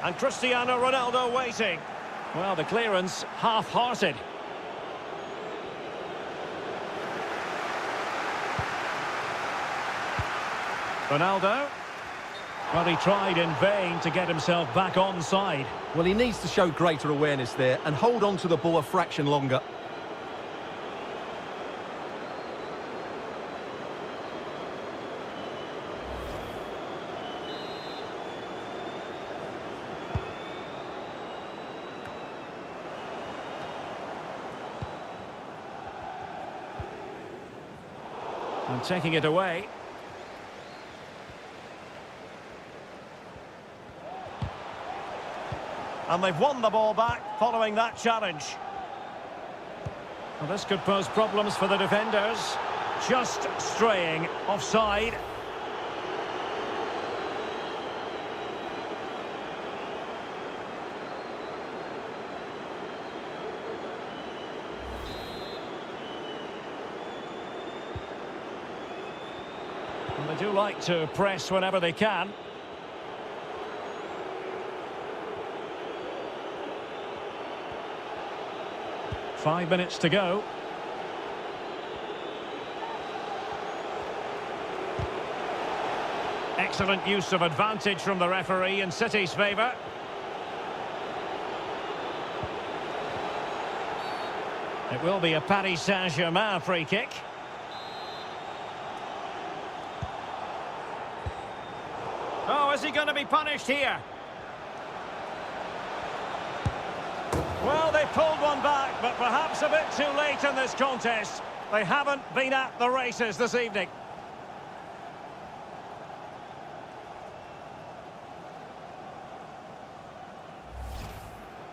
And Cristiano Ronaldo waiting. Well, the clearance half-hearted. Ronaldo. Well, he tried in vain to get himself back onside. Well, he needs to show greater awareness there and hold on to the ball a fraction longer. And taking it away. And they've won the ball back following that challenge. Well, this could pose problems for the defenders. Just straying offside. And they do like to press whenever they can. Five minutes to go. Excellent use of advantage from the referee in City's favour. It will be a Paris Saint-Germain free kick. Oh, is he going to be punished here? Well, they pulled one back, but perhaps a bit too late in this contest. They haven't been at the races this evening.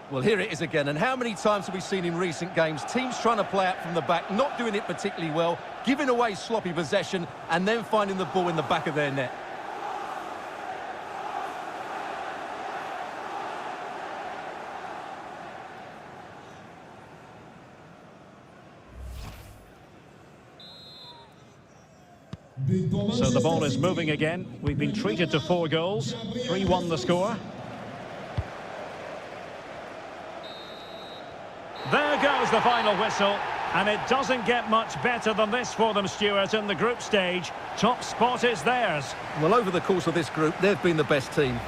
Well, here it is again, and how many times have we seen in recent games teams trying to play out from the back, not doing it particularly well, giving away sloppy possession, and then finding the ball in the back of their net. So the ball is moving again. We've been treated to 4 goals. 3-1 the score. There goes the final whistle. And it doesn't get much better than this for them, Stuart, in the group stage. Top spot is theirs. Well, over the course of this group, they've been the best team.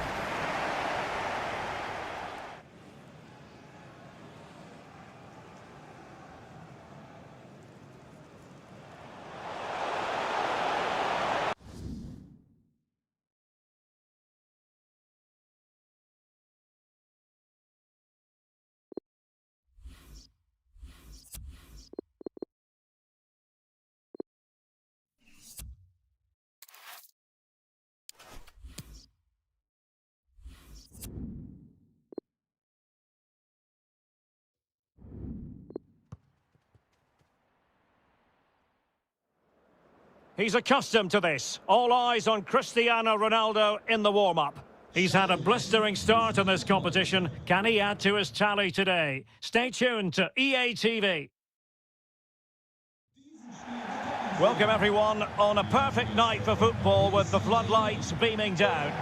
He's accustomed to this. All eyes on Cristiano Ronaldo in the warm-up. He's had a blistering start in this competition. Can he add to his tally today? Stay tuned to EA TV. Welcome everyone on a perfect night for football with the floodlights beaming down.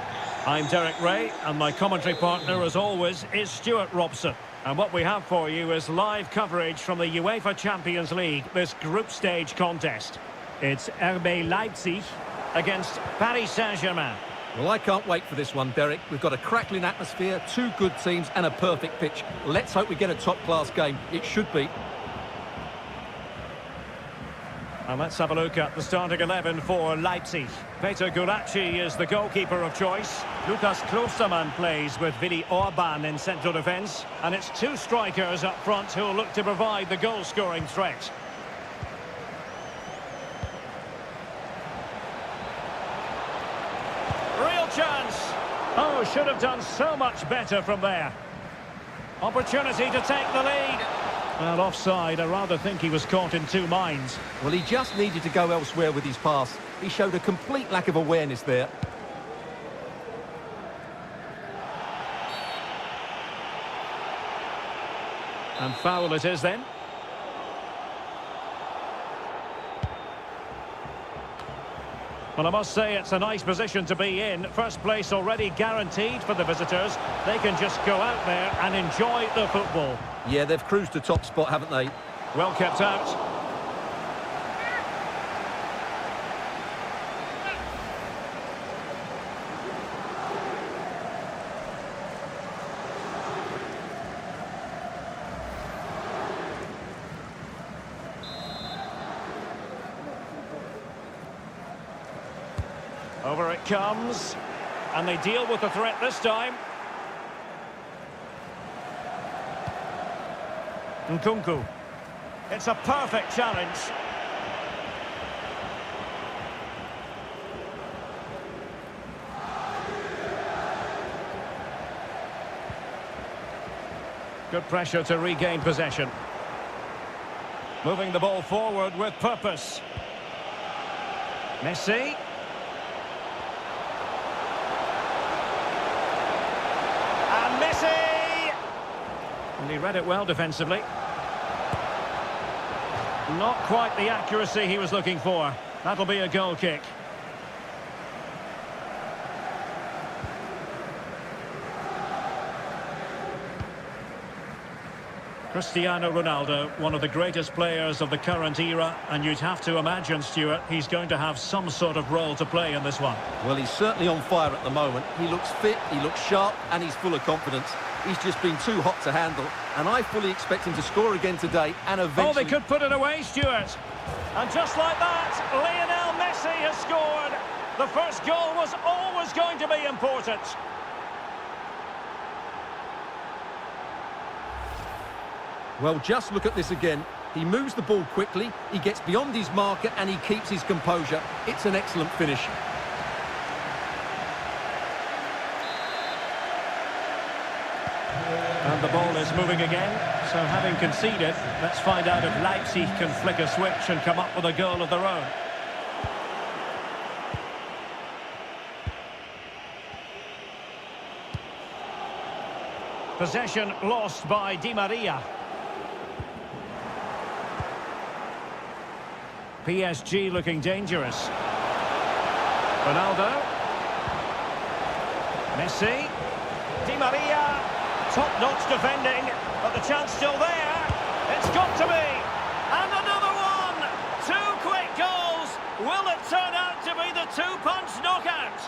I'm Derek Ray and my commentary partner as always is Stuart Robson. And what we have for you is live coverage from the UEFA Champions League, this group stage contest. It's RB Leipzig against Paris Saint-Germain. Well, I can't wait for this one, Derek. We've got a crackling atmosphere, two good teams and a perfect pitch. Let's hope we get a top-class game. It should be. And let's have a look at the starting 11 for Leipzig. Peter Gulacsi is the goalkeeper of choice. Lukas Klostermann plays with Willi Orban in central defence. And it's two strikers up front who will look to provide the goal-scoring threat. Real chance. Oh, should have done so much better from there. Opportunity to take the lead. Well, offside. I rather think he was caught in two minds. Well, he just needed to go elsewhere with his pass. He showed a complete lack of awareness there. And foul it is then. Well, I must say it's a nice position to be in. First place already guaranteed for the visitors. They can just go out there and enjoy the football. Yeah, they've cruised to top spot, haven't they? Well kept out. Over it comes, and they deal with the threat this time. Nkunku. It's a perfect challenge. Good pressure to regain possession. Moving the ball forward with purpose. Messi. And he read it well defensively. Not quite the accuracy he was looking for. That'll be a goal kick. Cristiano Ronaldo, one of the greatest players of the current era, and you'd have to imagine, Stuart, he's going to have some sort of role to play in this one. Well, he's certainly on fire at the moment. He looks fit, he looks sharp, and he's full of confidence. He's just been too hot to handle, and I fully expect him to score again today and eventually... Oh, they could put it away, Stuart. And just like that, Lionel Messi has scored. The first goal was always going to be important. Well, just look at this again. He moves the ball quickly, he gets beyond his marker, and he keeps his composure. It's an excellent finish. And the ball is moving again. So having conceded, let's find out if Leipzig can flick a switch and come up with a goal of their own. Possession lost by Di Maria. PSG looking dangerous. Ronaldo. Messi. Di Maria. Top-notch defending, but the chance still there. It's got to be. And another one. Two quick goals. Will it turn out to be the two-punch knockout?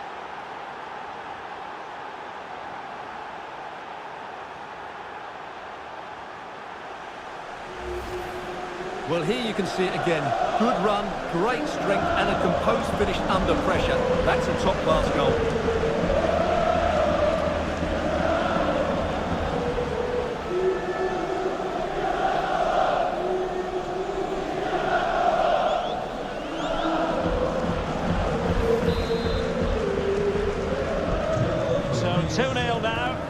Well, here you can see it again. Good run, great strength, and a composed finish under pressure. That's a top-class goal. So 2-0 now.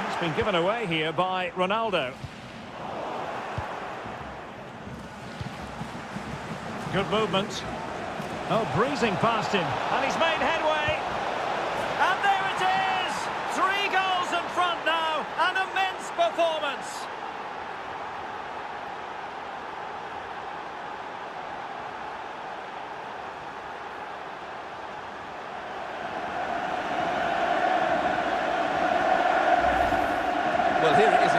It's been given away here by Ronaldo. Good movement. Oh, breezing past him. And he's made headway. And there it is! 3 goals in front now. An immense performance.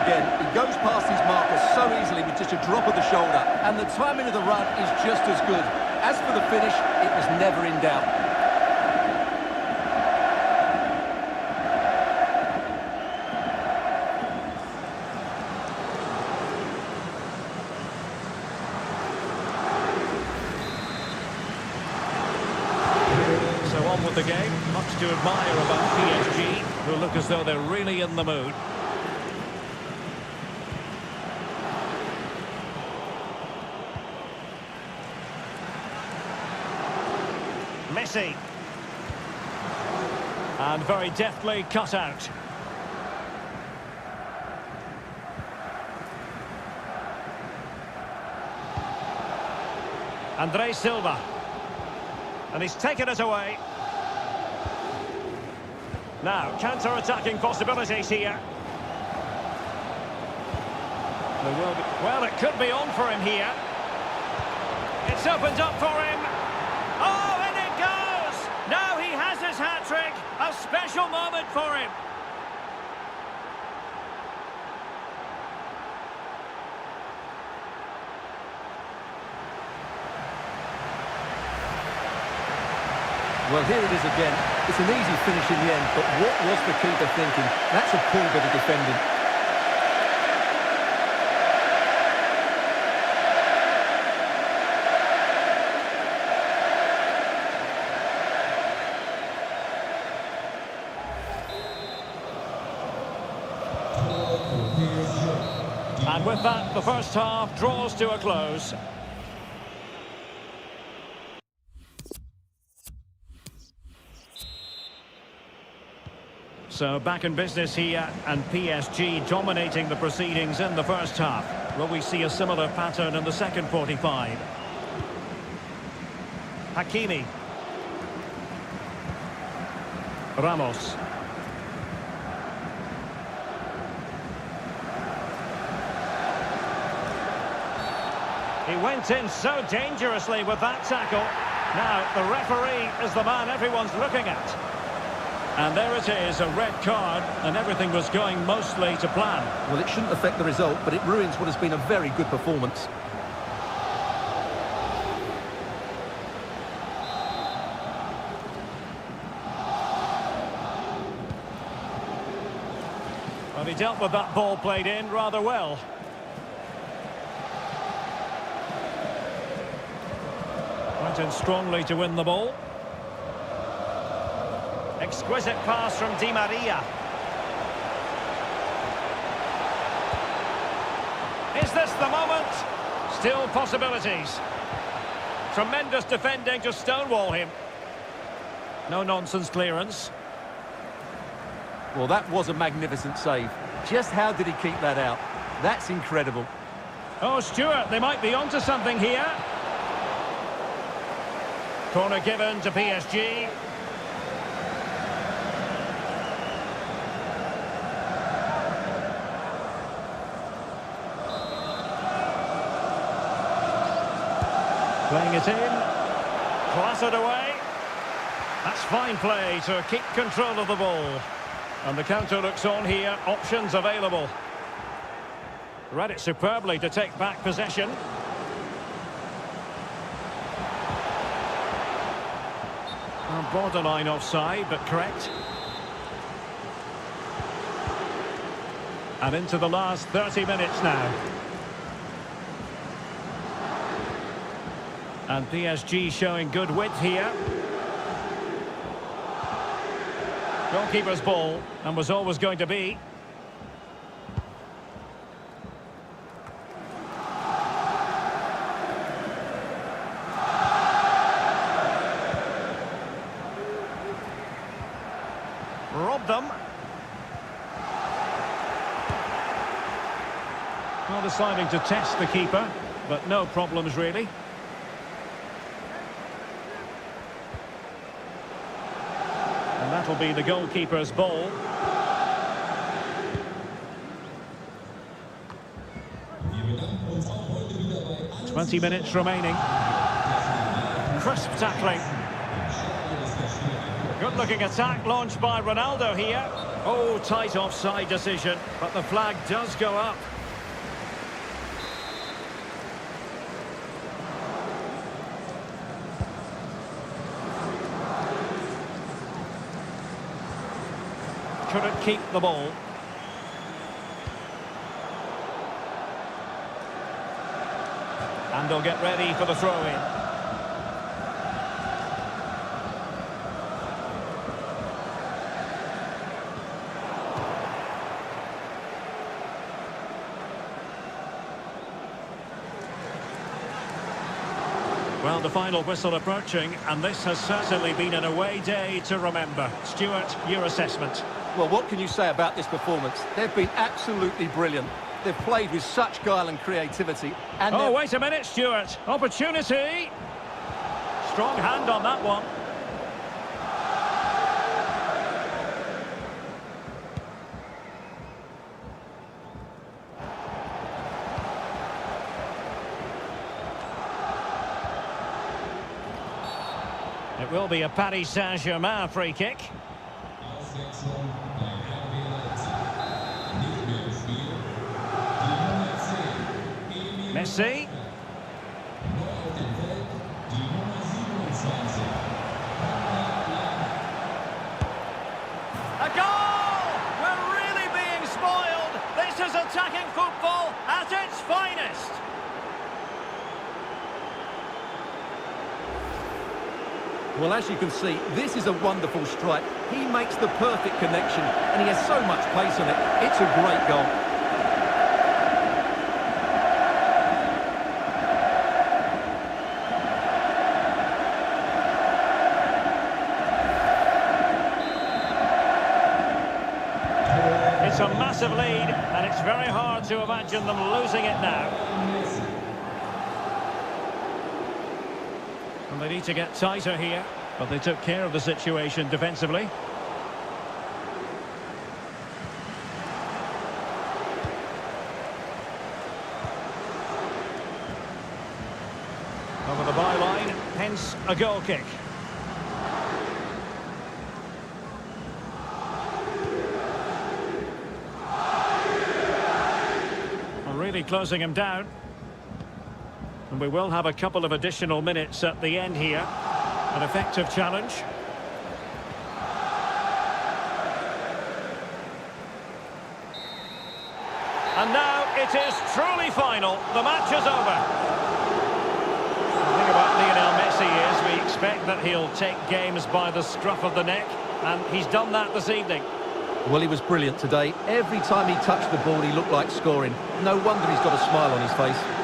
again. He goes past his marker so easily with just a drop of the shoulder. And the timing of the run is just as good. As for the finish, it was never in doubt. With the game, much to admire about PSG, who look as though they're really in the mood. Messi. And very deftly cut out. Andre Silva. And he's taken it away. Now, counter-attacking possibilities here. There will be... Well, it could be on for him here. It's opened up for him. Oh, and it goes! Now he has his hat-trick. A special moment for him. Well, here it is again. It's an easy finish in the end, but what was the keeper thinking? That's a poor bit of defending. And with that, the first half draws to a close. So back in business here, and PSG dominating the proceedings in the first half. Will we see a similar pattern in the second 45? Hakimi. Ramos. He went in so dangerously with that tackle. Now, the referee is the man everyone's looking at. And there it is, a red card, and everything was going mostly to plan. Well, it shouldn't affect the result, but it ruins what has been a very good performance. Well, he dealt with that ball played in rather well. Went in strongly to win the ball. Exquisite pass from Di Maria. Is this the moment? Still possibilities. Tremendous defending to stonewall him. No nonsense clearance. Well, that was a magnificent save. Just how did he keep that out? That's incredible. Oh, Stuart, they might be onto something here. Corner given to PSG. Playing it in, clattered away. That's fine play to keep control of the ball. And the counter looks on here, options available. Read it superbly to take back possession. Borderline offside, but correct. And into the last 30 minutes now. And PSG showing good width here. Goalkeeper's ball, and was always going to be. Robbed them. Well, deciding to test the keeper, but no problems really. And that'll be the goalkeeper's ball. "20 minutes remaining. Crisp tackling. Good-looking attack launched by Ronaldo here. Oh, tight offside decision, but the flag does go up. Couldn't keep the ball. And they'll get ready for the throw-in. Well, the final whistle approaching, and this has certainly been an away day to remember. Stuart, your assessment? Well, what can you say about this performance? They've been absolutely brilliant. They've played with such guile and creativity. And oh, wait a minute, Stuart. Opportunity. Strong hand on that one. It will be a Paris Saint-Germain free kick. Messi. A goal! We're really being spoiled. This is attacking football at its finest. Well, as you can see, this is a wonderful strike. He makes the perfect connection, and he has so much pace on it. It's a great goal. It's a massive lead, and it's very hard to imagine them losing it now. And they need to get tighter here, but they took care of the situation defensively. Over the byline, hence a goal kick. Really closing him down. And we will have a couple of additional minutes at the end here. An effective challenge. And now it is truly final. The match is over. The thing about Lionel Messi is we expect that he'll take games by the scruff of the neck, and he's done that this evening. Well, he was brilliant today. Every time he touched the ball, he looked like scoring. No wonder he's got a smile on his face.